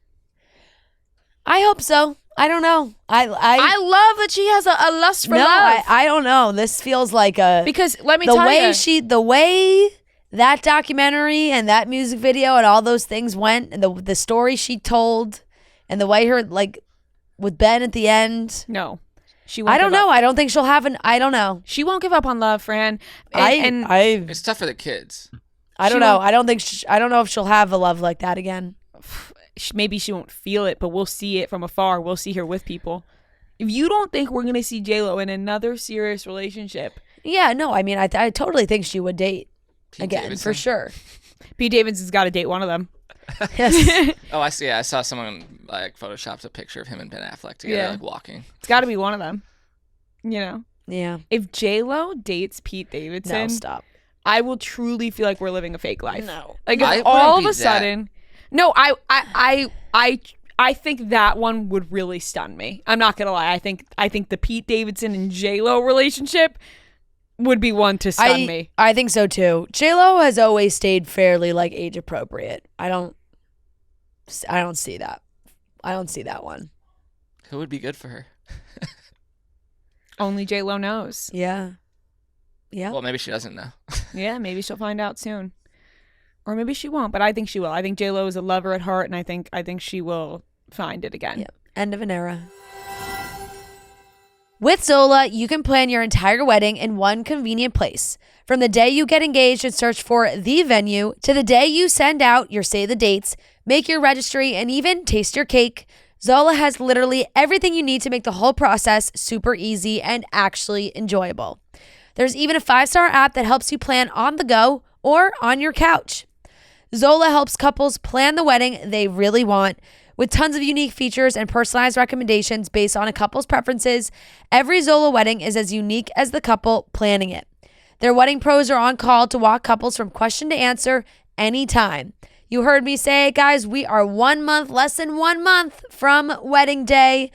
I hope so. I don't know. I love that she has a lust for no, love. I don't know. This feels like a Because let me the tell way you, the way that documentary and that music video and all those things went, and the story she told, and the way her like with Ben at the end. no, she won't. I don't give know. up. I don't think she'll have an. I don't know. She won't give up on love, Fran. It's tough for the kids. I don't she know. won't- I don't think. I don't know if she'll have a love like that again. Maybe she won't feel it, but we'll see it from afar. We'll see her with people. If you don't think we're gonna see J-Lo in another serious relationship, Yeah. No. I mean, I totally think she would date Pete again Davidson. for sure. Pete Davidson's got to date one of them. Yes. Oh, I see. I saw someone like photoshopped a picture of him and Ben Affleck together, Yeah. like walking. It's got to be one of them. You know, Yeah. if J-Lo dates Pete Davidson, No. Stop. I will truly feel like we're living a fake life. No. Like I if wouldn't all of be a that. sudden, no, I think that one would really stun me. I'm not gonna lie. I think the Pete Davidson and J-Lo relationship would be one to stun me. I think so too. J-Lo has always stayed fairly like age appropriate. I don't see that. I don't see that one. Who would be good for her? Only J-Lo knows. Yeah. Yeah. Well, maybe she doesn't know. Yeah, maybe she'll find out soon, or maybe she won't. But I think she will. I think J-Lo is a lover at heart, and I think she will find it again. Yeah. End of an era. With Zola, you can plan your entire wedding in one convenient place. From the day you get engaged and search for the venue to the day you send out your save the dates, make your registry, and even taste your cake, Zola has literally everything you need to make the whole process super easy and actually enjoyable. There's even a 5-star app that helps you plan on the go or on your couch. Zola helps couples plan the wedding they really want. With tons of unique features and personalized recommendations based on a couple's preferences, every Zola wedding is as unique as the couple planning it. Their wedding pros are on call to walk couples from question to answer anytime. You heard me say it, guys. We are 1 month, less than 1 month from wedding day.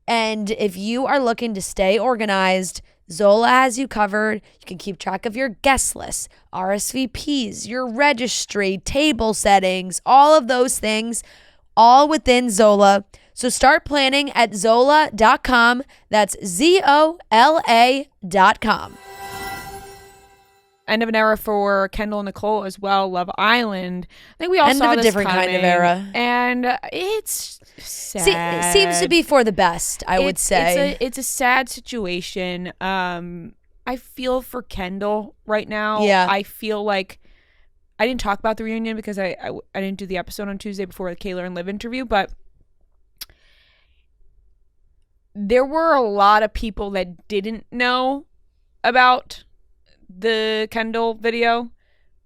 And if you are looking to stay organized, Zola has you covered. You can keep track of your guest list, RSVPs, your registry, table settings, all of those things, all within Zola. So start planning at Zola.com. That's ZOLA.com. End of an era for Kendall Nicole as well. Love Island. I think we all End saw of a this different kind of coming, era. and it's sad. Seems to be for the best, I would say. It's a sad situation. I feel for Kendall right now. Yeah. I feel like I didn't talk about the reunion because I didn't do the episode on Tuesday before the Kayla and Liv interview, but there were a lot of people that didn't know about the Kendall video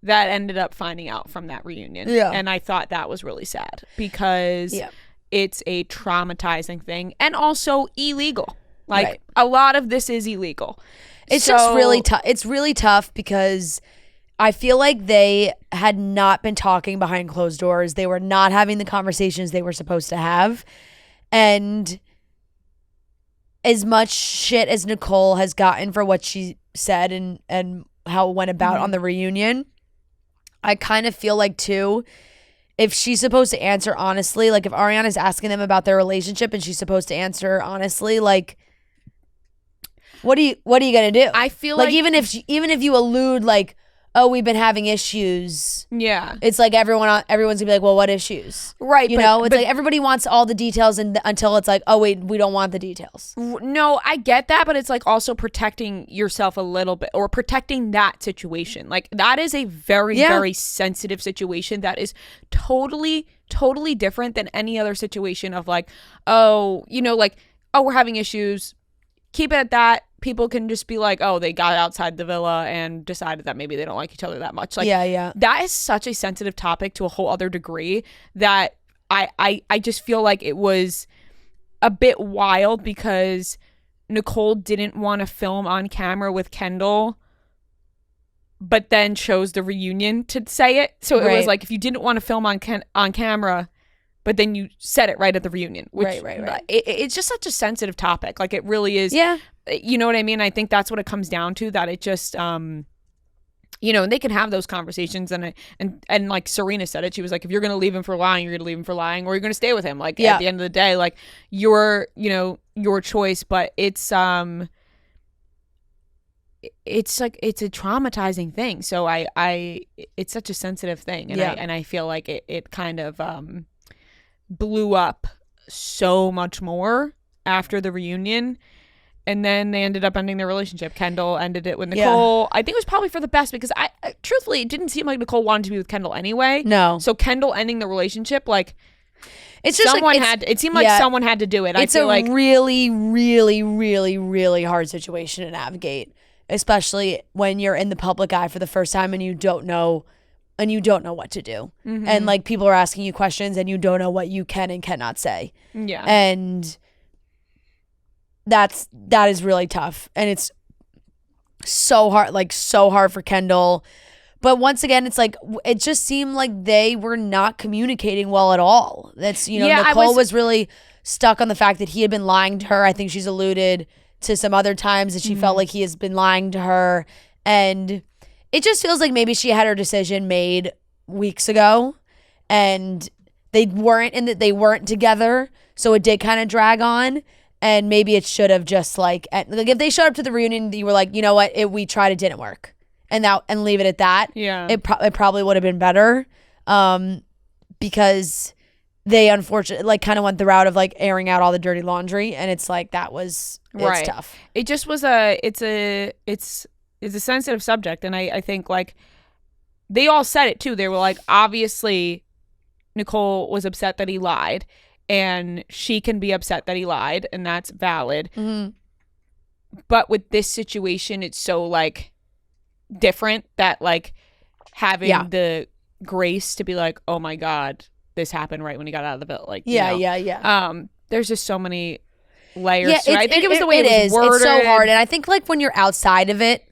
that ended up finding out from that reunion. Yeah. And I thought that was really sad because it's a traumatizing thing and also illegal. Like a lot of this is illegal. It's just really tough. It's really tough because I feel like they had not been talking behind closed doors. They were not having the conversations they were supposed to have. And as much shit as Nicole has gotten for what she said and how it went about on the reunion, I kind of feel like too, if she's supposed to answer honestly, like if Ariana's asking them about their relationship and she's supposed to answer honestly, like what are you gonna do? I feel like even if you allude like, oh, we've been having issues. Yeah. It's like everyone's gonna be like, well, what issues? Right. You know, it's like everybody wants all the details until it's like, oh, wait, we don't want the details. No, I get that, but it's like also protecting yourself a little bit or protecting that situation. Like that is a very, very sensitive situation that is totally, totally different than any other situation of like, oh, you know, like, oh, we're having issues. Keep it at that. People can just be like, oh, they got outside the villa and decided that maybe they don't like each other that much. Like, that is such a sensitive topic to a whole other degree that I just feel like it was a bit wild because Nicole didn't want to film on camera with Kendall, but then chose the reunion to say it. So it was like, if you didn't want to film on camera, but then you said it right at the reunion. Which, right. It's just such a sensitive topic. Like it really is. Yeah. You know what I mean? I think that's what it comes down to, that it just, you know, and they can have those conversations and like Serena said it, she was like, if you're going to leave him for lying, you're going to leave him for lying, or you're going to stay with him. Like at the end of the day, like your choice, but it's like, it's a traumatizing thing. So it's such a sensitive thing. And I feel like it kind of, blew up so much more after the reunion. And then they ended up ending their relationship. Kendall ended it with Nicole. I think it was probably for the best because I truthfully, it didn't seem like Nicole wanted to be with Kendall anyway. No. So Kendall ending the relationship, like, it's just it seemed like someone had to do it. It's a really, really, really, really hard situation to navigate, especially when you're in the public eye for the first time and you don't know what to do. Mm-hmm. And like people are asking you questions and you don't know what you can and cannot say. Yeah. And that is really tough. And it's so hard for Kendall. But once again, it's like, it just seemed like they were not communicating well at all. That's, Nicole was really stuck on the fact that he had been lying to her. I think she's alluded to some other times that she felt like he has been lying to her. And it just feels like maybe she had her decision made weeks ago and they weren't together. So it did kind of drag on. And maybe it should have just like if they showed up to the reunion, you were like, you know what, we tried, it didn't work, and leave it at that. Yeah, it probably would have been better, because they unfortunately like kind of went the route of like airing out all the dirty laundry, and it's like it's tough. It just was it's a sensitive subject, and I think like they all said it too. They were like, obviously, Nicole was upset that he lied. And she can be upset that he lied, and that's valid. Mm-hmm. But with this situation, it's so like different that like having the grace to be like, oh my God, this happened right when he got out of the bill. Like, there's just so many layers to it. I think it was the way it was worded. It's so hard. And I think like when you're outside of it,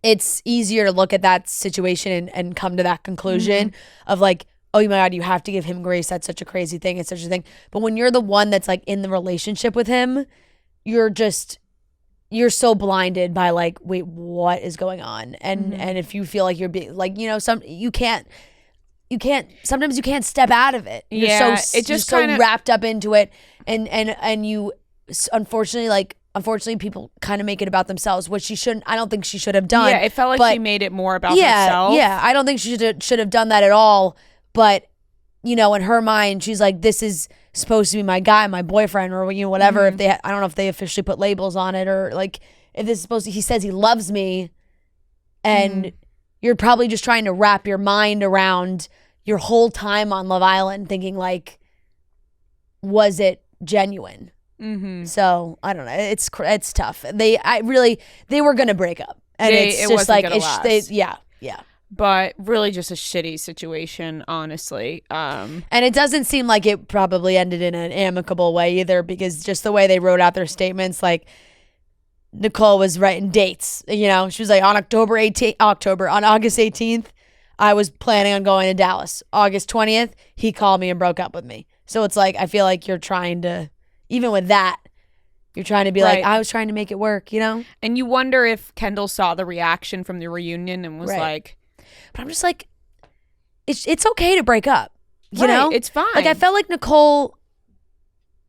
it's easier to look at that situation and come to that conclusion of like, oh my God, you have to give him grace. That's such a crazy thing. It's such a thing. But when you're the one that's like in the relationship with him, you're so blinded by like, wait, what is going on? And if you feel like you're being like, you can't, sometimes you can't step out of it. You're Yeah, so, it just you're kinda- so wrapped up into it, and you unfortunately people kind of make it about themselves, which she shouldn't. I don't think she should have done. Yeah, it felt like but she made it more about yeah, herself. yeah, I don't think she should have done that at all. But in her mind, she's like, this is supposed to be my guy, my boyfriend, or whatever. If they, I don't know if they officially put labels on it, or like if this is supposed to. He says he loves me, and you're probably just trying to wrap your mind around your whole time on Love Island, thinking like, was it genuine? Mm-hmm. So I don't know. It's tough. They were gonna break up, and It it's just wasn't like gonna last. yeah. But really just a shitty situation, honestly. And it doesn't seem like it probably ended in an amicable way either, because just the way they wrote out their statements, like Nicole was writing dates. She was like, on on August 18th, I was planning on going to Dallas. August 20th, he called me and broke up with me. So it's like, I feel like you're trying to, even with that, you're trying to be Right. like, I was trying to make it work, And you wonder if Kendall saw the reaction from the reunion and was Right. like, But I'm just like, it's okay to break up, you right, know? it's fine. Like, I felt like Nicole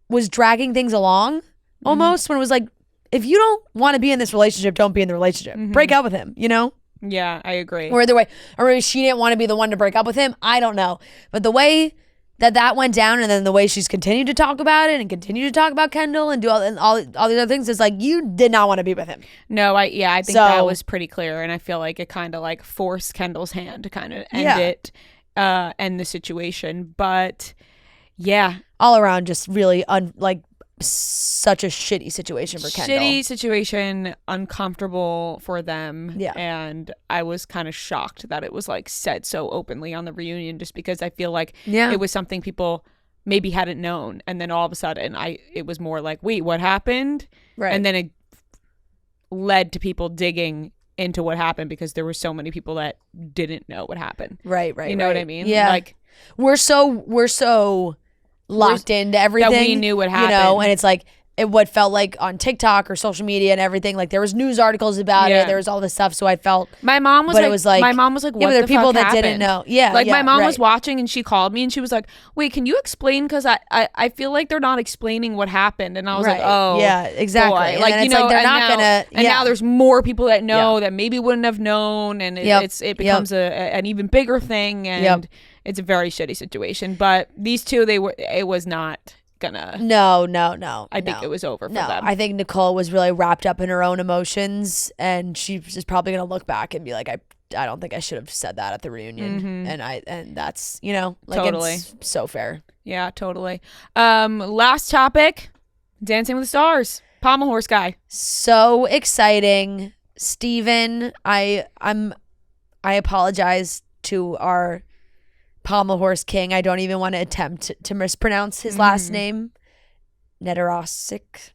was dragging things along almost when it was like, if you don't want to be in this relationship, don't be in the relationship. Break up with him, Yeah, I agree. Or either way, or maybe she didn't want to be the one to break up with him. I don't know. But the way that went down, and then the way she's continued to talk about it and continue to talk about Kendall and do all these other things, is like, you did not want to be with him. No, I think So- that was pretty clear, and I feel like it kind of like forced Kendall's hand to kind of end the situation. But yeah, All around, just really such a shitty situation for Kendall. shitty situation, uncomfortable for them. Yeah. And I was kind of shocked that it was like said so openly on the reunion, just because I feel like Yeah. it was something people maybe hadn't known, and then all of a sudden it was more like, wait, what happened? Right. And then it led to people digging into what happened, because there were so many people that didn't know what happened. Right. You know what I mean? Yeah. Like, we're so locked into everything we knew what happened. and it's like what felt like on TikTok or social media and everything, like there was news articles about Yeah. it, there was all this stuff, so I felt my mom was but like, it was like, my mom was like, what yeah, but there the are people fuck that happened? didn't know. Yeah, Like, yeah, my mom right. was watching, and she called me and she was like, wait, can you explain? Because I feel like they're not explaining what happened. And I was like, Right. oh, yeah, exactly. boy. And Like, then you it's know, like they're and not now, gonna and now there's more people that know that maybe wouldn't have known, and it becomes an even bigger thing, and it's a very shitty situation. But these two, it was not gonna. No. I think it was over for No, them. I think Nicole was really wrapped up in her own emotions, and she's just probably gonna look back and be like, I don't think I should have said that at the reunion, and that's Totally. it's so fair. Yeah, totally. Last topic, Dancing with the Stars. Pommel horse guy. So exciting, Steven. I apologize to our Pommel horse king. I don't even want to attempt to mispronounce his last name. Nedoroscik.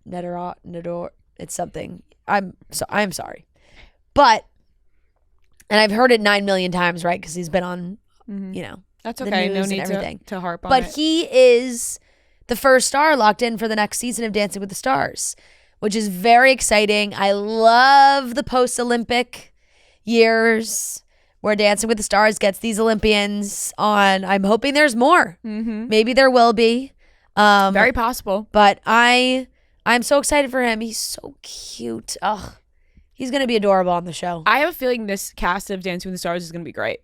Nedor. It's something. I'm sorry, but and I've heard it 9 million times, right? Because he's been on, That's the okay. No news and need everything. to harp on but it. he is the first star locked in for the next season of Dancing with the Stars, which is very exciting. I love the post-Olympic years where Dancing with the Stars gets these Olympians on. I'm hoping there's more. Maybe there will be. Very possible. But I'm so excited for him. He's so cute. Ugh. He's going to be adorable on the show. I have a feeling this cast of Dancing with the Stars is going to be great.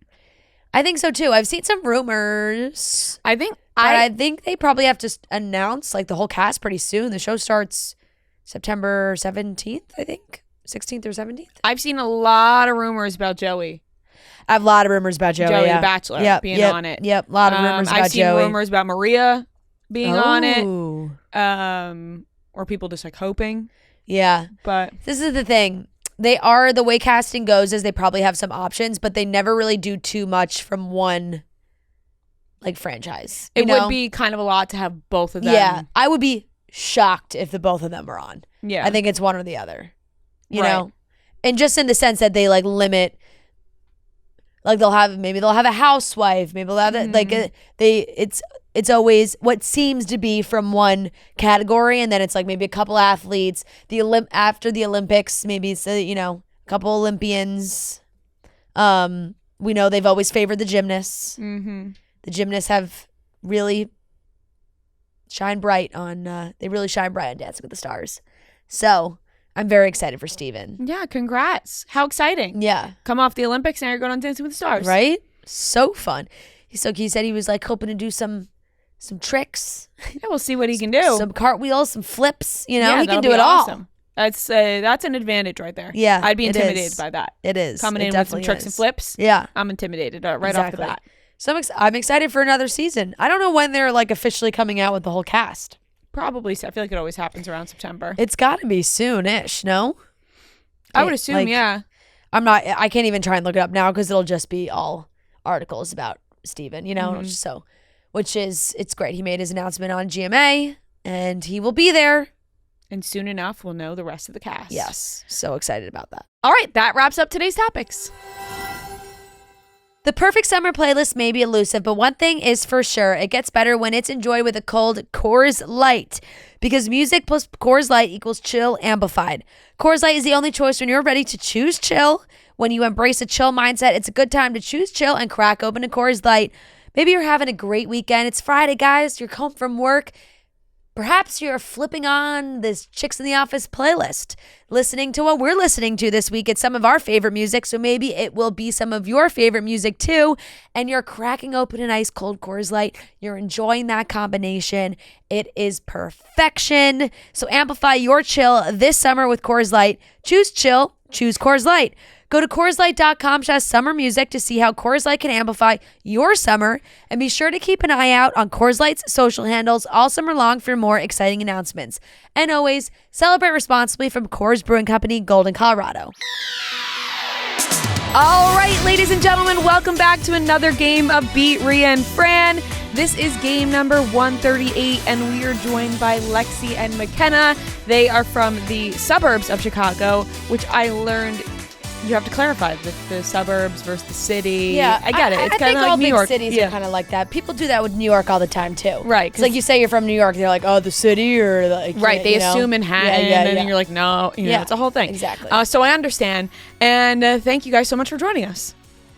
I think so too. I've seen some rumors. I think But I think they probably have to announce like the whole cast pretty soon. The show starts September 17th, I think. 16th or 17th. I've seen a lot of rumors about Joey. I have a lot of rumors about Joey. Joey yeah. the Bachelor being on it. Yep, a lot of rumors about I've seen Joey. rumors about Maria being on it. Ooh. Or people just like hoping. Yeah. But This is the thing. They are, the way casting goes is they probably have some options, but they never really do too much from one like franchise. it you know? would be kind of a lot to have both of them. Yeah. I would be shocked if the both of them were on. Yeah. I think it's one or the other. You Right. know? And just in the sense that they like limit, like they'll have a housewife, maybe they'll have it's always what seems to be from one category, and then it's like maybe a couple athletes. After the Olympics, maybe it's a couple Olympians. We know they've always favored the gymnasts. Mm-hmm. The gymnasts have really shine bright on Dancing with the Stars. So I'm very excited for Steven. Yeah, congrats. How exciting. Yeah. Come off the Olympics, now you're going on Dancing with the Stars. Right? So fun. So he said he was like hoping to do some tricks. Yeah, we'll see what he can do. Some cartwheels, some flips. You know, Yeah, he can that'll do be it awesome. all. That's an advantage right there. Yeah, I'd be it intimidated is. by that. It is. Coming It in with some definitely tricks is. and flips. Yeah. I'm intimidated right Exactly. off the bat. So I'm excited for another season. I don't know when they're like officially coming out with the whole cast. Probably. I feel like it always happens around September. It's got to be soon-ish, no? I would assume, like, yeah. I can't even try and look it up now because it'll just be all articles about Steven, you know? Mhm. So, it's great. He made his announcement on GMA and he will be there. And soon enough, we'll know the rest of the cast. Yes. So excited about that. All right, that wraps up today's topics. The perfect summer playlist may be elusive, but one thing is for sure, it gets better when it's enjoyed with a cold Coors Light. Because music plus Coors Light equals chill amplified. Coors Light is the only choice when you're ready to choose chill. When you embrace a chill mindset, it's a good time to choose chill and crack open a Coors Light. Maybe you're having a great weekend. It's Friday, guys. You're home from work. Perhaps you're flipping on this Chicks in the Office playlist, listening to what we're listening to this week. It's some of our favorite music, so maybe it will be some of your favorite music too. And you're cracking open an ice cold Coors Light. You're enjoying that combination. It is perfection. So amplify your chill this summer with Coors Light. Choose chill. Choose Coors Light. Go to CoorsLight.com/summermusic to see how Coors Light can amplify your summer. And be sure to keep an eye out on Coors Light's social handles all summer long for more exciting announcements. And always, celebrate responsibly from Coors Brewing Company, Golden, Colorado. All right, ladies and gentlemen, welcome back to another game of Beat Ria and Fran. This is game number 138, and we are joined by Lexi and McKenna. They are from the suburbs of Chicago, which I learned you have to clarify the suburbs versus the city. Yeah, I get it. It's I kind think of like all New big York. cities Yeah. are kind of like that. People do that with New York all the time too. Right, It's like you say you're from New York, they're like, oh, the city, or like Right, they you know? assume Manhattan, and then you're like, no, Yeah, it's a whole thing. exactly. So I understand, and thank you guys so much for joining us.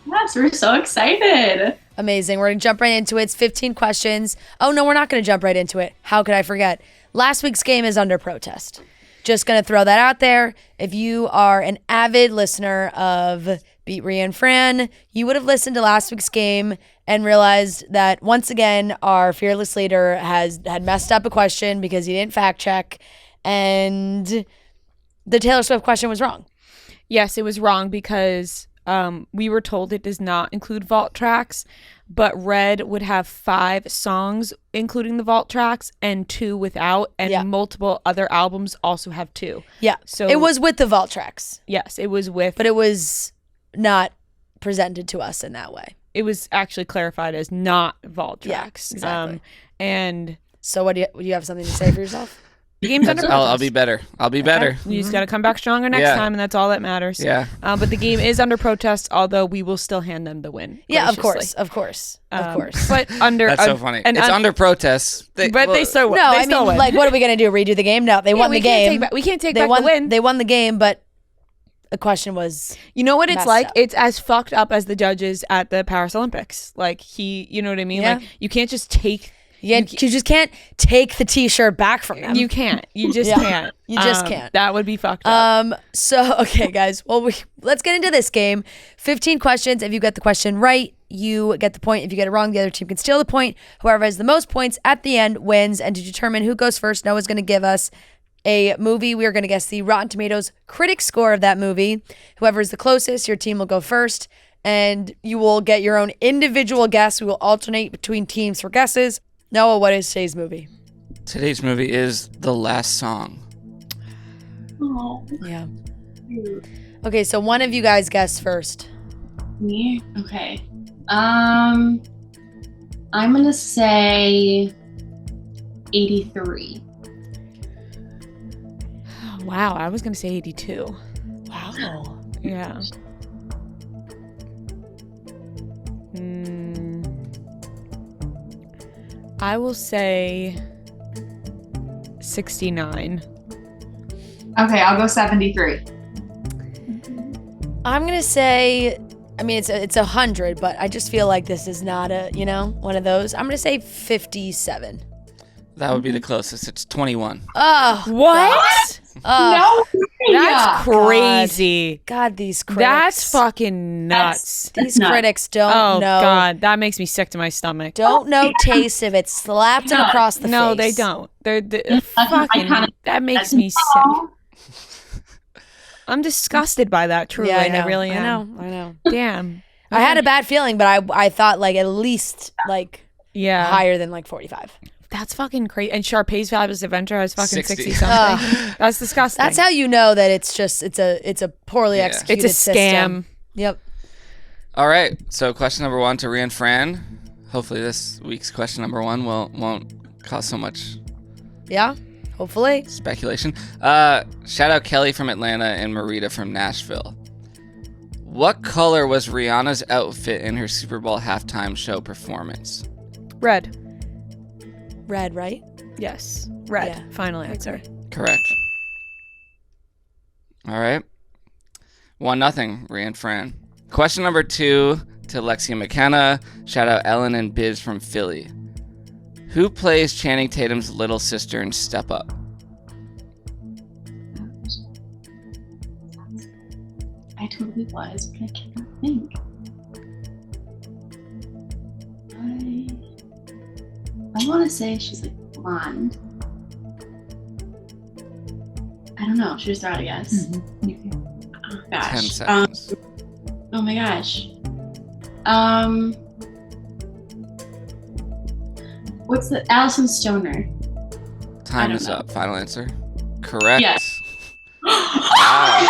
Yes, we're so excited. Amazing. We're going to jump right into it. It's 15 questions. Oh, no, we're not going to jump right into it. How could I forget? Last week's game is under protest. Just going to throw that out there. If you are an avid listener of Beat Ria and Fran, you would have listened to last week's game and realized that once again, our fearless leader had messed up a question because he didn't fact check, and the Taylor Swift question was wrong. Yes, it was wrong because we were told it does not include vault tracks, but Red would have 5 songs including the vault tracks and 2 without, and multiple other albums also have 2. Yeah. So it was with the vault tracks, yes, it was with, but it was not presented to us in that way. it was actually clarified as not vault Yeah, tracks. exactly. And So do you have something to say for yourself? the game's under protest. I'll be better. I'll be better. You just got to come back stronger next Yeah. time, and that's all that matters. Yeah. But the game is under protest, although we will still hand them the win. Yeah, of graciously. course. Of course. But under That's so funny. and It's under protest. but they still win. No, They I still mean, win. like, what are we going to do? Redo the game? No, they won we the game. we can't take They back won the win. They won the game, but the question was, You know what it's messed like? up. It's as fucked up as the judges at the Paris Olympics. Like you know what I mean? Yeah. Like you can't just take. you just can't take the T-shirt back from them. You can't. You just Yeah. can't. You just can't. That would be fucked up. So, okay, guys. Well, let's get into this game. 15 questions. If you get the question right, you get the point. If you get it wrong, the other team can steal the point. Whoever has the most points at the end wins. And to determine who goes first, Noah's going to give us a movie. We are going to guess the Rotten Tomatoes critic score of that movie. Whoever is the closest, your team will go first. And you will get your own individual guess. We will alternate between teams for guesses. Noah, what is today's movie? Today's movie is The Last Song. Oh, Yeah. Okay, so one of you guys guess first. me? Okay. I'm gonna say 83. Wow, I was gonna say 82. Wow. Yeah. I will say 69. Okay, I'll go 73. I'm going to say, I mean, it's 100, but I just feel like this is not a, one of those. I'm gonna say 57. That would be the closest. It's 21. Oh, What? oh, No way. That's crazy. God, these critics. That's fucking nuts. These nuts. critics don't Oh know. God, that makes me sick to my stomach. Don't know taste if it's slapped them across the face. No, they don't. They're fucking. kinda- That makes me sick. I'm disgusted by that. Truly, Yeah, I know. I really am. I know. Damn. I had a bad feeling, but I thought like at least like Yeah. higher than like 45. That's fucking crazy. And Sharpay's Fabulous Adventure has fucking 60. 60 something. That's disgusting. That's how you know that it's a poorly Yeah. executed it's a scam. system. Yep. All right. So question number 1 to Ria and Fran. Hopefully this week's question number 1 won't cause so much Yeah. Hopefully. speculation. Shout out Kelly from Atlanta and Marita from Nashville. What color was Rihanna's outfit in her Super Bowl halftime show performance? Red. Red, right? Yes. Red. Yeah. Final answer. Correct. All right. 1-0, Ria and Fran. Question number 2 to Lexi McKenna. Shout out Ellen and Biz from Philly. Who plays Channing Tatum's little sister in Step Up? I totally was, but I can't think. I want to say she's like blonde. I don't know. Should I start? I guess. Oh gosh. 10 seconds. Oh my gosh. What's the Alison Stoner? Time don't is know. up. Final answer. Correct. Yes. Wow.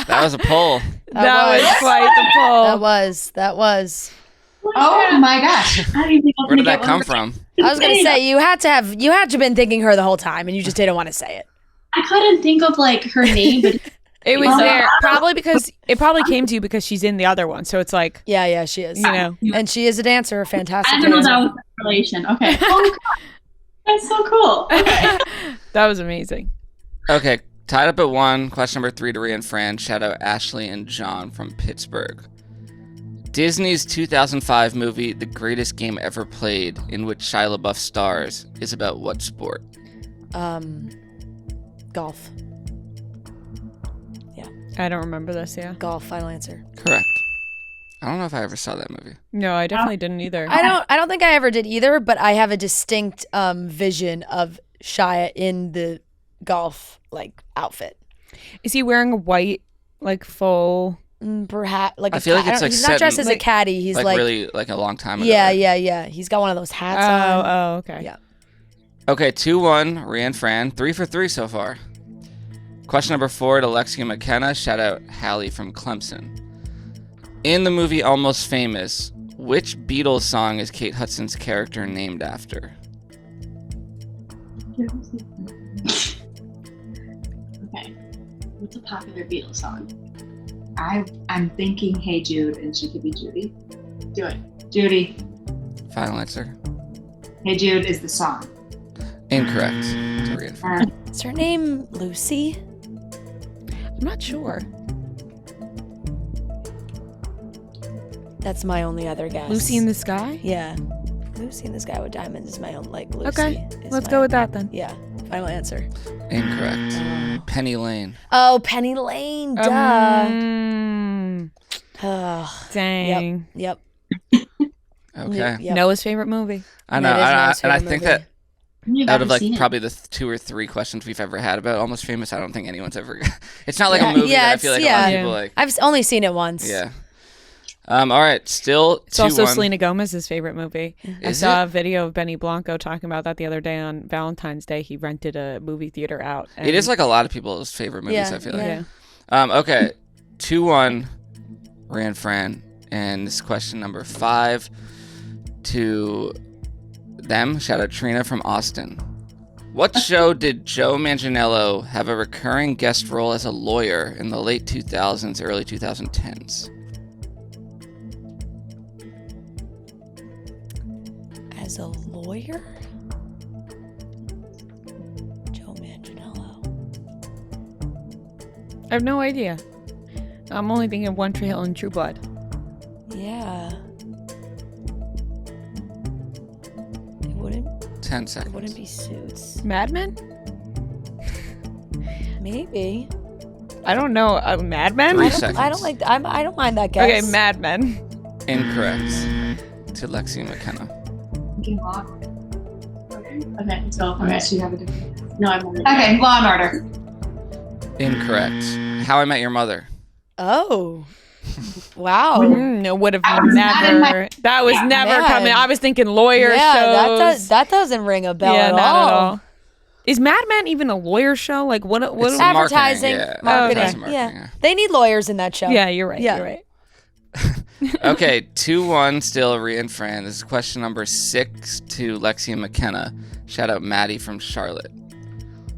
That was a poll. That was quite the poll. That was. Oh my gosh. I didn't think I was Where did gonna that get come one. from? I was gonna say you had to have been thinking her the whole time, and you just didn't want to say it. I couldn't think of like her name, but It was Well, there probably because it probably came to you because she's in the other one. So it's like, Yeah, she is. you know, And she is a dancer, a fantastic I didn't know dancer. that was a relation. Okay. Oh my God. That's so cool. Okay. that was amazing. Okay. Tied up at 1. Question number 3 to Ria and Fran. Shout out Ashley and John from Pittsburgh. Disney's 2005 movie, The Greatest Game Ever Played, in which Shia LaBeouf stars, is about what sport? Golf. I don't remember this. Yeah. Golf. Final answer. Correct. I don't know if I ever saw that movie. No, I definitely didn't either. I don't think I ever did either, but I have a distinct vision of Shia in the golf like outfit. Is he wearing a white, like full? Perhaps like I a feel like cat- it's, like, he's set not dressed in, as a like- caddy. He's like really like a long time ago. yeah. He's got one of those hats on. Oh, okay. Yeah. Okay, 2-1, Ria and Fran. 3 for 3 so far. Question number 4 to Lexi McKenna. Shout out Hallie from Clemson. In the movie Almost Famous, which Beatles song is Kate Hudson's character named after? Okay. What's a popular Beatles song? I'm thinking Hey Jude, and she could be Judy. Do it. Judy. Final answer. Hey Jude is the song. Incorrect. To Ria and Fran. Is her name Lucy? I'm not sure. That's my only other guess. Lucy in the Sky. Yeah. Lucy in the Sky with Diamonds is my own like Lucy. Okay, is let's my go with own- that then. Yeah. Final answer. Incorrect. Penny Lane. Oh, Penny Lane. Duh. Ugh. Dang. Yep. Okay. Yep. Noah's favorite movie. I know. That is Noah's And I favorite think movie. that You've out ever of like seen it? probably the 2 or 3 questions we've ever had about Almost Famous, I don't think anyone's ever. It's not like Yeah, a movie yeah, that I feel like it's- a lot of yeah. people like. I've only seen it once. Yeah. All right. Still 2-1. It's also Selena Gomez's favorite movie. I Is saw it? a video of Benny Blanco talking about that the other day on Valentine's Day. He rented a movie theater out. It is like a lot of people's favorite movies. Yeah, I feel like. yeah. Okay. 2-1, Ria and Fran, and this is question number 5 to them. Shout out Trina from Austin. What show did Joe Manganiello have a recurring guest role as a lawyer in the late 2000s, early 2010s? As a lawyer? Joe Manganiello. I have no idea. I'm only thinking of One Tree Hill and True Blood. Yeah. It wouldn't. 10 It seconds. wouldn't be Suits. Mad Men? Maybe. I don't know. Mad Men? 3 I seconds. don't mind that guess. Okay, Mad Men. Incorrect. To Lexi McKenna. Thinking Law. Okay, let's go. Okay. Unless you have a different. No, I'm ready. Okay, Law and Order. Incorrect. How I Met Your Mother. Oh. Wow. No, would have That was not in never. That was never Man. coming. I was thinking lawyer Yeah, shows. that doesn't ring a bell yeah, at not all. at all. Is Mad Men even a lawyer show? Like what? It's What? Advertising, yeah. marketing. Advertising, Yeah. They need lawyers in that show. Yeah, you're right. Yeah. You're right. Okay, 2-1 still Ria and Fran. This is question number 6 to Lexi and McKenna. Shout out Maddie from Charlotte.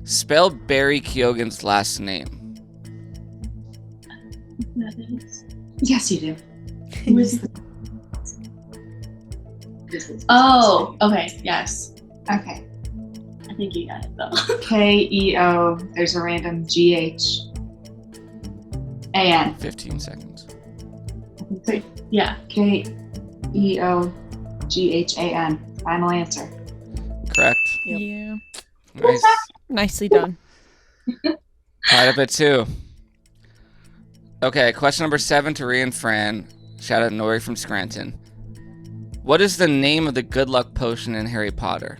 Spell Barry Keoghan's last name. Yes, you do. Who is Oh, okay, yes. Okay. I think you got it though. Keo. There's a random GHAN. 15 seconds. Yeah. KEOGHAN. Final answer. Correct. Yep. Yeah. Nice. Nicely done. Tied up at 2. Okay, question number 7 to Ria and Fran. Shout out Nori from Scranton. What is the name of the good luck potion in Harry Potter?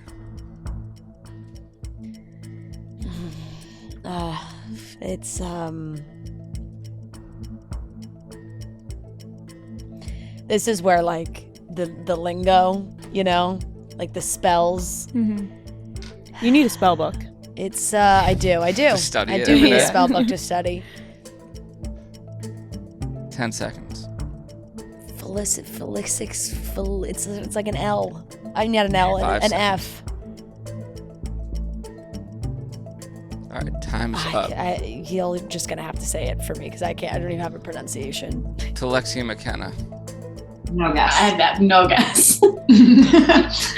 It's This is where like the lingo, you know, like the spells. You need a spell book. It's I do. To study I it do every need a day. spell book to study. 10 seconds. It's like an L. I need an L 5 and an seconds. F. All right, time's up. He'll just gonna have to say it for me because I can't. I don't even have a pronunciation. To Lexi and McKenna. No guess. I had that no guess. No. It was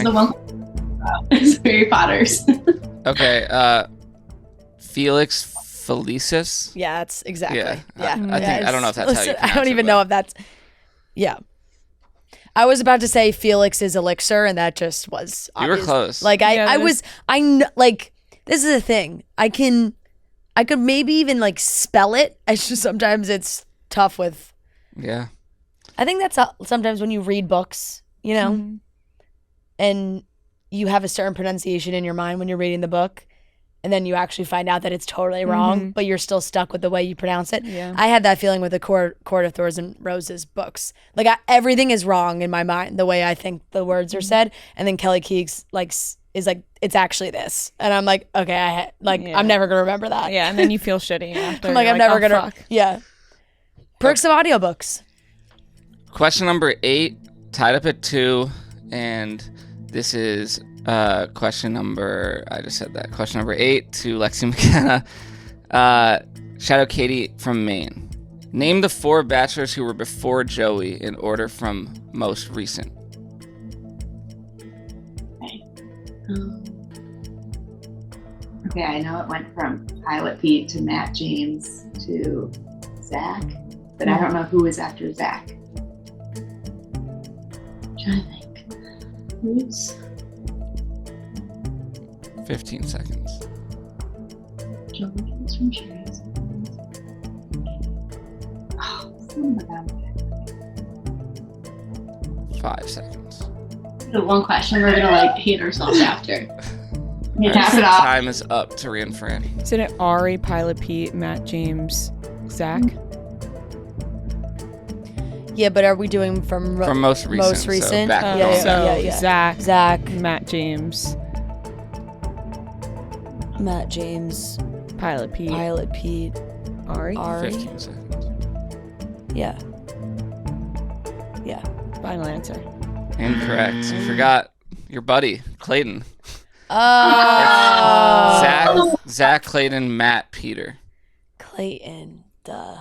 the Nothing. one. It's Harry Potter's. Okay, Felix Felicis. Yeah, that's exactly. Yeah, Yeah, I don't know if that's how you I pronounce don't it, even but- know if that's. Yeah, I was about to say Felix's elixir, and that just was. You were obvious. close. Like Yeah, I that was. Like this is the thing. I could maybe even like spell it. It's just sometimes it's tough with. Yeah. I think that's sometimes when you read books, you know, and you have a certain pronunciation in your mind when you're reading the book, and then you actually find out that it's totally wrong, but you're still stuck with the way you pronounce it. Yeah. I had that feeling with the Court of Thorns and Roses books. Like everything is wrong in my mind, the way I think the words are said, and then Kelly Keegs is like, it's actually this, and I'm like, okay, Yeah. I'm never gonna remember that. Yeah, and then you feel shitty after. I'm like, You're I'm never oh, gonna. fuck. Yeah. Perks of audiobooks. Question number 8, tied up at 2, and this is question number. I just said that. Question number 8 to Lexi McKenna. Shout out Katie from Maine. Name the 4 bachelors who were before Joey in order from most recent. Okay, I know it went from Pilot Pete to Matt James to Zach, but I don't know who is after Zach. trying to think. Who's 15 seconds. Joey's from Cherries. Oh, son of a gun. 5 seconds. the one question we're gonna like hate ourselves after? You tap it off. Time is up to Ria and Fran. Isn't it Ari, Pilot Pete, Matt James, Zach? Yeah, but are we doing from From most recent. most recent? So back Yeah, going yeah, back. yeah. Zach, Zach, Matt James, Matt James, Pilot Pete, Pilot Pete, Ari. 15 seconds. yeah. Yeah. Final answer. Incorrect. You forgot your buddy, Clayton. Oh. Zach, Clayton, Matt, Peter. Clayton, duh.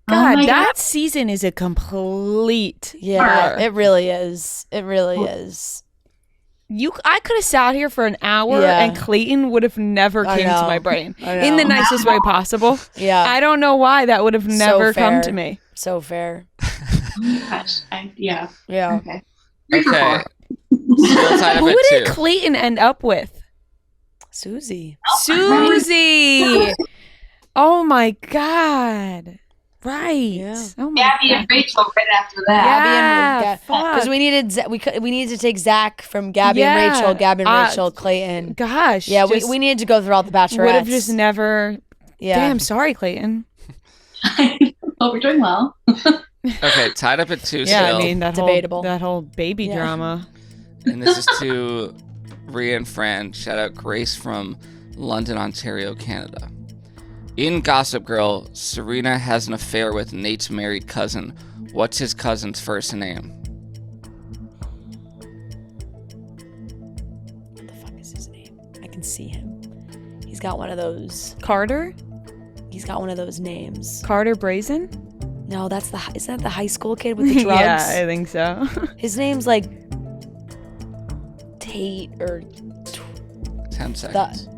God, my that season is a complete Yeah, blur. it really is. It really is. I could have sat here for an hour Yeah. and Clayton would have never I came to know. my brain I in the know. nicest way possible. Yeah. I don't know why that would have never come fair. to me. So fair. Gosh, yeah. Yeah. Okay. Okay. Still tied up Who at did 2. Clayton end up with? Susie. Susie. Oh my God. Right. Yeah. Oh my Gabby God. and Rachel right after that. Yeah, Because fuck. we needed to take Zach from Gabby Yeah. and Rachel, Gabby and Rachel, Clayton. Gosh. Yeah, just we needed to go through all the bachelorettes. would have just never. Yeah. Damn, sorry, Clayton. Well, we're doing well. Okay, tied up at 2 Yeah, still. I mean Debatable. that whole baby Yeah. drama. And this is to Ria and Fran. Shout out Grace from London, Ontario, Canada. In Gossip Girl, Serena has an affair with Nate's married cousin. What's his cousin's first name? What the fuck is his name? I can see him. He's got one of those. Carter? He's got one of those names. Carter Brazen? No, isn't that the high school kid with the drugs? Yeah, I think so. His name's like Tate or 10 seconds.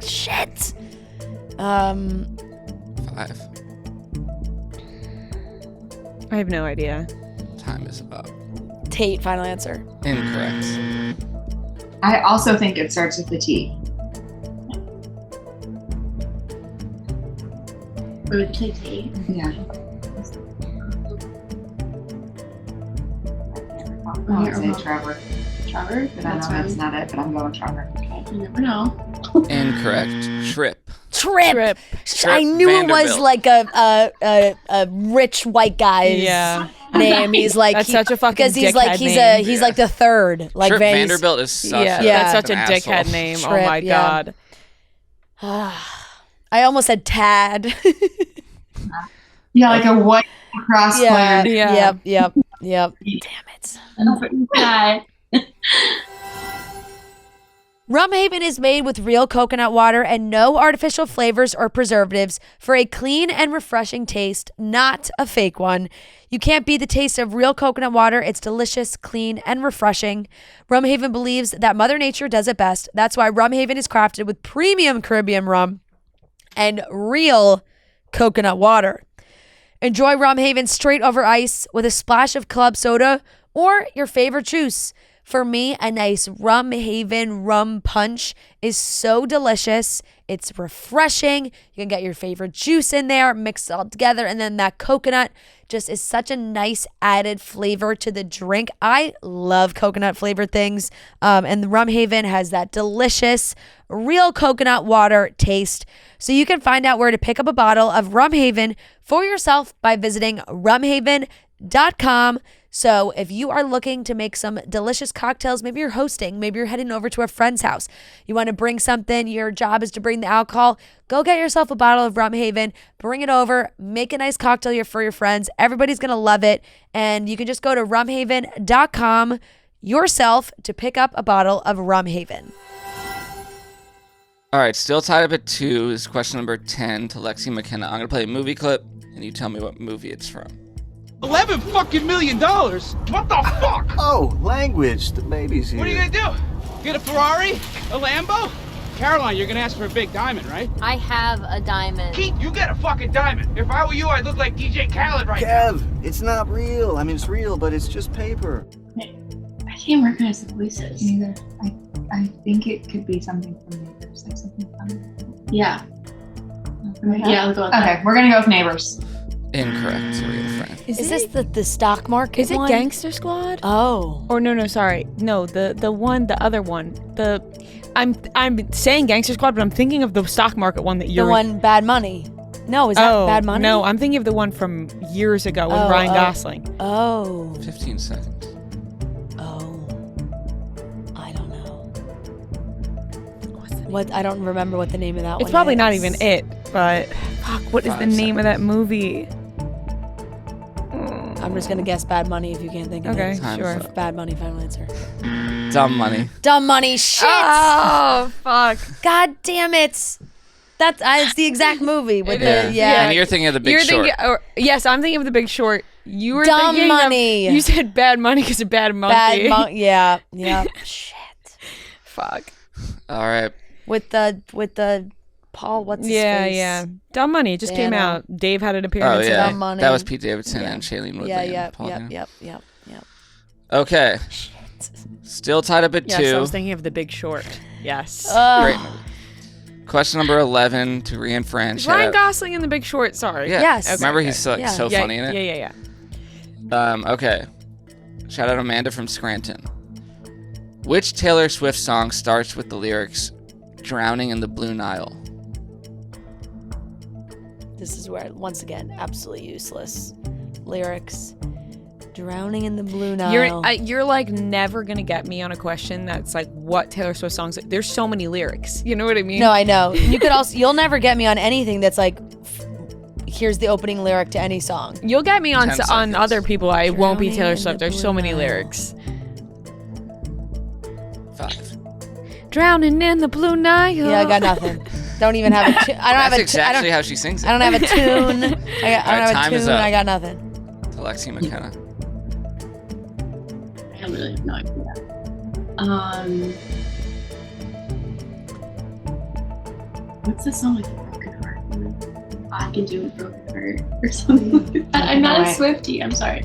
shit. 5. I have no idea. Time is up. Tate. Final answer. Incorrect. I also think it starts with a T. We would say Tate. Yeah. I Oh, would say Trevor. Trevor? But I know that's not it, but I'm going Trevor. Okay, you never know. Incorrect. Trip. Trip. I knew it was Vanderbilt. like a rich white guy's Yeah. name. He's like That's such a fucking because he's dickhead like name. he's like the third. Like Trip Vance. Vanderbilt is such Yeah, a, Yeah. that's such a an dickhead asshole. name. Oh Trip, my yeah. God. I almost said Tad. Yeah, like a white cross yeah. player. Yeah. Yep. Damn it. Hi. Rum Haven is made with real coconut water and no artificial flavors or preservatives for a clean and refreshing taste, not a fake one. You can't beat the taste of real coconut water. It's delicious, clean, and refreshing. Rum Haven believes that Mother Nature does it best. That's why Rum Haven is crafted with premium Caribbean rum and real coconut water. Enjoy Rum Haven straight over ice with a splash of club soda or your favorite juice. For me, a nice Rum Haven rum punch is so delicious. It's refreshing. You can get your favorite juice in there, mix it all together, and then that coconut just is such a nice added flavor to the drink. I love coconut flavored things, and the Rum Haven has that delicious real coconut water taste. So you can find out where to pick up a bottle of Rum Haven for yourself by visiting rumhaven.com. So if you are looking to make some delicious cocktails, maybe you're hosting, maybe you're heading over to a friend's house, you want to bring something, your job is to bring the alcohol, go get yourself a bottle of Rum Haven, bring it over, make a nice cocktail for your friends. Everybody's going to love it. And you can just go to rumhaven.com yourself to pick up a bottle of Rum Haven. All right, still tied up at 2 is question number 10 to Lexi McKenna. I'm going to play a movie clip, and you tell me what movie it's from. $11 fucking million? What the fuck? Oh, language. The baby's here. What are you gonna do? Get a Ferrari? A Lambo? Caroline, you're gonna ask for a big diamond, right? I have a diamond. Keith, you get a fucking diamond. If I were you, I'd look like DJ Khaled right now. Kev, it's not real. I mean, it's real, but it's just paper. I can't recognize the voices. Either. I think it could be something from Neighbors, like something from. Yeah. Yeah, I'll go with that. Okay, we're gonna go with Neighbors. Incorrect, Ria Fran. Is this the stock market Is it one? Gangster Squad? Oh. Or no, sorry. No, the other one. I'm saying Gangster Squad, but I'm thinking of the stock market one that you're The one Bad Money. No, is that Bad Money? No, I'm thinking of the one from years ago with Ryan Gosling. Oh. 15 seconds. Oh. I don't know. What? I don't remember what the name of that one It's probably is. not even it, but fuck, what is the 5 name of that movie? I'm just gonna guess Bad Money if you can't think of Okay, it. Time's sure. up. Bad Money, final answer. Dumb Money. Dumb Money, shit! Oh, fuck. God damn it! That's it's the exact movie with It the is, yeah. And you're thinking of The Big You're Short. thinking, yes, I'm thinking of The Big Short. You were Dumb thinking Money. You said Bad Money because of Bad Monkey. Bad Money, yeah. Shit. Fuck. All right. With the Paul, what's his Yeah, face? yeah. Dumb Money just came Dano. out. Dave had an Oh appearance. yeah, Dumb Money. that was Pete Davidson Yeah. and Shailene Woodley. Yeah, and yep, Paul yep, Dano. yep. Okay, still tied up at Yes, 2. I was thinking of The Big Short. Yes. Great movie. Question number 11 to Ria and Fran. Shout Ryan out- Gosling in The Big Short. Sorry. Yeah. Yes. Okay, Remember okay. he's so, Yeah. so Yeah, funny in it. Yeah. Okay. Shout out Amanda from Scranton. Which Taylor Swift song starts with the lyrics "Drowning in the Blue Nile"? This is where, once again, absolutely useless. Lyrics. Drowning in the Blue Nile. You're like never gonna get me on a question that's like what Taylor Swift songs. There's so many lyrics. You know what I mean? No, I know. You could also, you'll never get me on anything that's like, here's the opening lyric to any song. You'll get me on 10 on seconds. other people. I won't be Drowning Taylor in Swift. the There's so Blue many Nile. lyrics. 5. Drowning in the Blue Nile. Yeah, I got nothing. Don't even have a tune. I don't That's have a exactly how she sings it. I don't have a tune. I don't have time a is tune. up. I got nothing. To Lexi McKenna. I really have no idea. What's the song with the broken heart? I can do a broken heart or something like that. I'm not a Alright. Swiftie. I'm sorry.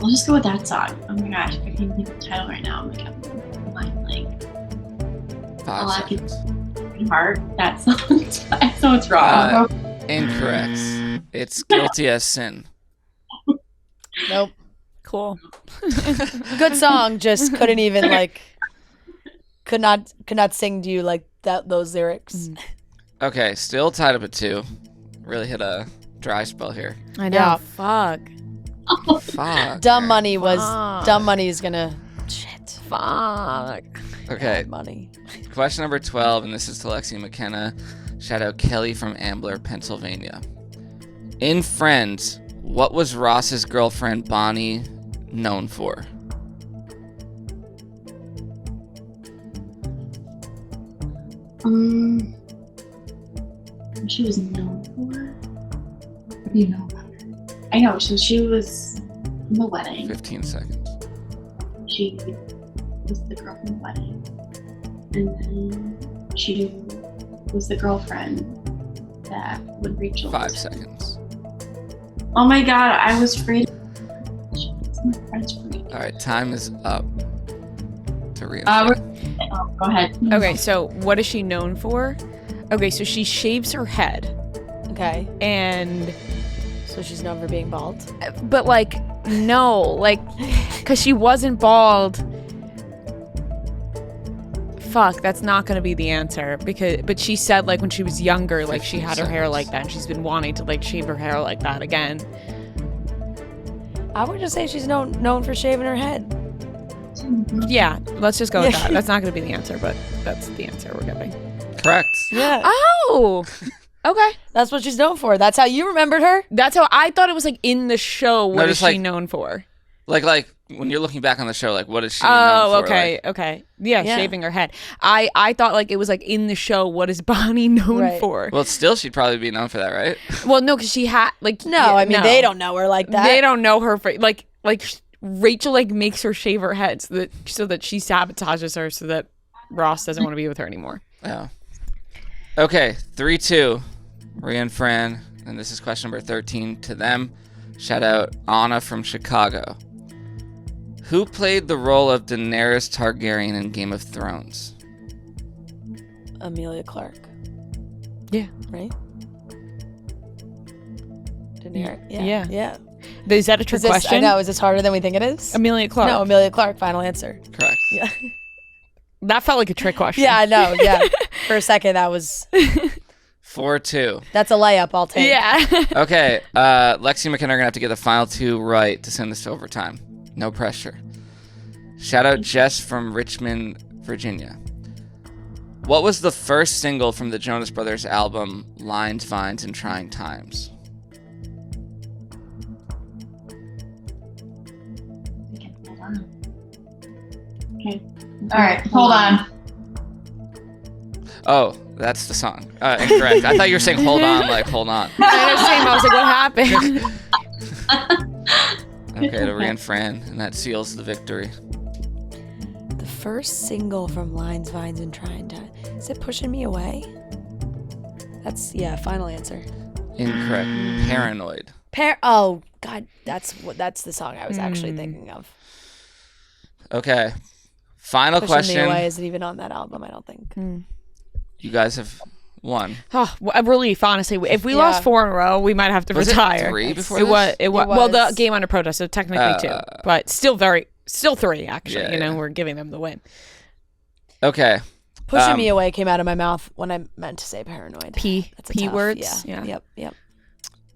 I'll just go with that song. Oh my gosh, I can't think of the title right now. I'm like, I'm mind blank. 5 I can- seconds. Broken heart. That song. I know it's wrong. Incorrect. It's "Guilty as Sin." Nope. Cool. Good song, just couldn't even like. Could not sing to you like that. Those lyrics. Okay, still tied up at 2. Really hit a dry spell here. I know. Yeah. Fuck. Fuck. Dumb Money was. Fuck. Dumb Money is gonna. Shit. Fuck. Okay, Bad Money. question number 12, and this is to Lexi McKenna. Shout out Kelly from Ambler, Pennsylvania. In Friends, what was Ross's girlfriend Bonnie known for? What she was known for? What do you know about her? I know. So she was in the wedding. 15 seconds. She was the girl from the wedding, and then she was the girlfriend that would Rachel. 5 seconds. Oh my god! I was afraid. She was my friend's freak. All right, time is up. To Ria. Go ahead. Okay, so what is she known for? Okay, so she shaves her head, Okay. and So she's known for being bald. but like no, like because she wasn't bald. Fuck, that's not gonna be the answer but she said like when she was younger, like she 15 had her hair seconds. like that, and she's been wanting to like shave her hair like that again. I would just say she's known for shaving her head. Yeah, let's just go with Yeah. that. That's not gonna be the answer, but that's the answer we're giving. Correct. Yeah. Oh, okay. That's what she's known for. That's how you remembered her. That's how I thought it was like in the show. What is just she like- known for? Like when you're looking back on the show, like what is she Oh, known for? okay, Like, okay. Yeah, Yeah. shaving her head. I thought like it was like in the show. What is Bonnie known Right. for? well, still she'd probably be known for that, right? Well, no, because she had like No, yeah, I mean no. they don't know her like that. They don't know her for like Rachel like makes her shave her head so that she sabotages her so that Ross doesn't want to be with her anymore. Yeah. Okay, 3-2. Ria and Fran, and this is question number 13 to them. Shout out Anna from Chicago. Who played the role of Daenerys Targaryen in Game of Thrones? Amelia Clark. Yeah. Right? Daenerys. Yeah. Yeah. Is that a trick Is this, question? I know. Is this harder than we think it is? Amelia Clark. No, Amelia Clark. Final answer. Correct. Yeah. That felt like a trick question. Yeah, I know. Yeah. For a second, that's 4-2. a layup. I'll take. Yeah. Okay, Lexi McKenna are gonna have to get the final 2 right to send this to overtime. No pressure. Shout out Jess from Richmond, Virginia. What was the first single from the Jonas Brothers album Lines, Vines, and Trying Times? Okay, hold on. Okay. All right, hold on. Oh, that's the song. Incorrect. I thought you were saying hold on, like hold on. I was saying, I was like, what happened? Okay, to Ria and Fran, and that seals the victory. The first single from Lines, Vines, and Trying Time. Is it Pushing Me Away? That's, final answer. Incorrect. Paranoid. Oh, God, that's the song I was actually thinking of. Okay. Final Pushing question. Me Away isn't even on that album, I don't think. You guys have won. Oh, a relief, honestly. If we lost 4 in a row, we might have to Was retire. it 3 before It this? was. It Well, the was. game under protest, so technically 2, but still 3 actually. Yeah. We're giving them the win. Okay. Pushing Me Away came out of my mouth when I meant to say Paranoid. That's a P tough, words. Yeah. Yep.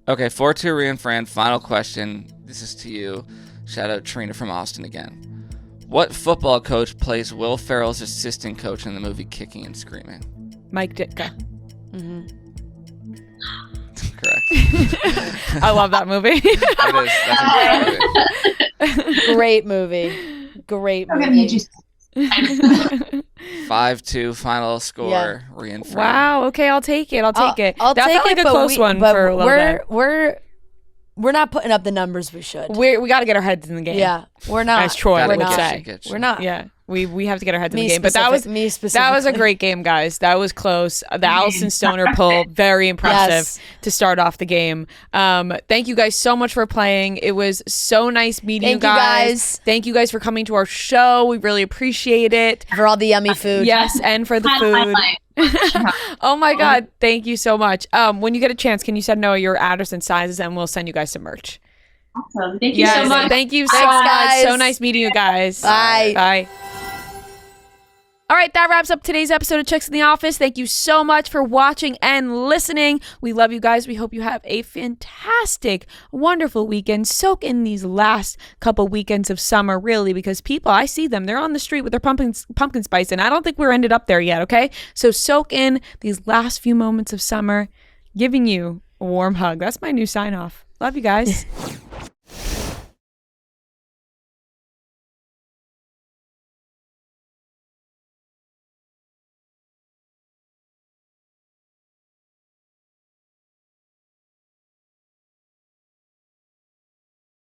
Okay, 4-2 Ria and Fran. Final question. This is to you. Shout out Trina from Austin again. What football coach plays Will Ferrell's assistant coach in the movie Kicking and Screaming? Mike Ditka. Correct. I love that movie. It is. That's a great movie. Great I'm gonna movie. need you. 5-2 final score. Yeah. Ria and Fran. Wow. Okay, I'll take it. I'll take it. I'll That take felt like it, a but close one but for a little bit. We're not putting up the numbers we should. We got to get our heads in the game. Yeah, we're not. As Troy Gotta would get say. you, get you. We're not. Yeah, we have to get our heads in Me the game. But that was specific- me that was a specifically. great game, guys. That was close. The Allison Stoner pull, very impressive Yes. to start off the game. Thank you guys so much for playing. It was so nice meeting Thank you guys. Thank you guys for coming to our show. We really appreciate it. For all the yummy food. Yes, and for the Kind of my food. life. Oh my God, thank you so much. When you get a chance, can you send Noah your address and sizes, and we'll send you guys some merch. Awesome. Thank you so Yes, much. thank you so Thanks, much. guys. So nice meeting you guys. Bye. Bye. All right, that wraps up today's episode of Chicks in the Office. Thank you so much for watching and listening. We love you guys. We hope you have a fantastic, wonderful weekend. Soak in these last couple weekends of summer, really, because people, I see them. They're on the street with their pumpkin spice, and I don't think we're ended up there yet, okay? So soak in these last few moments of summer, giving you a warm hug. That's my new sign-off. Love you guys.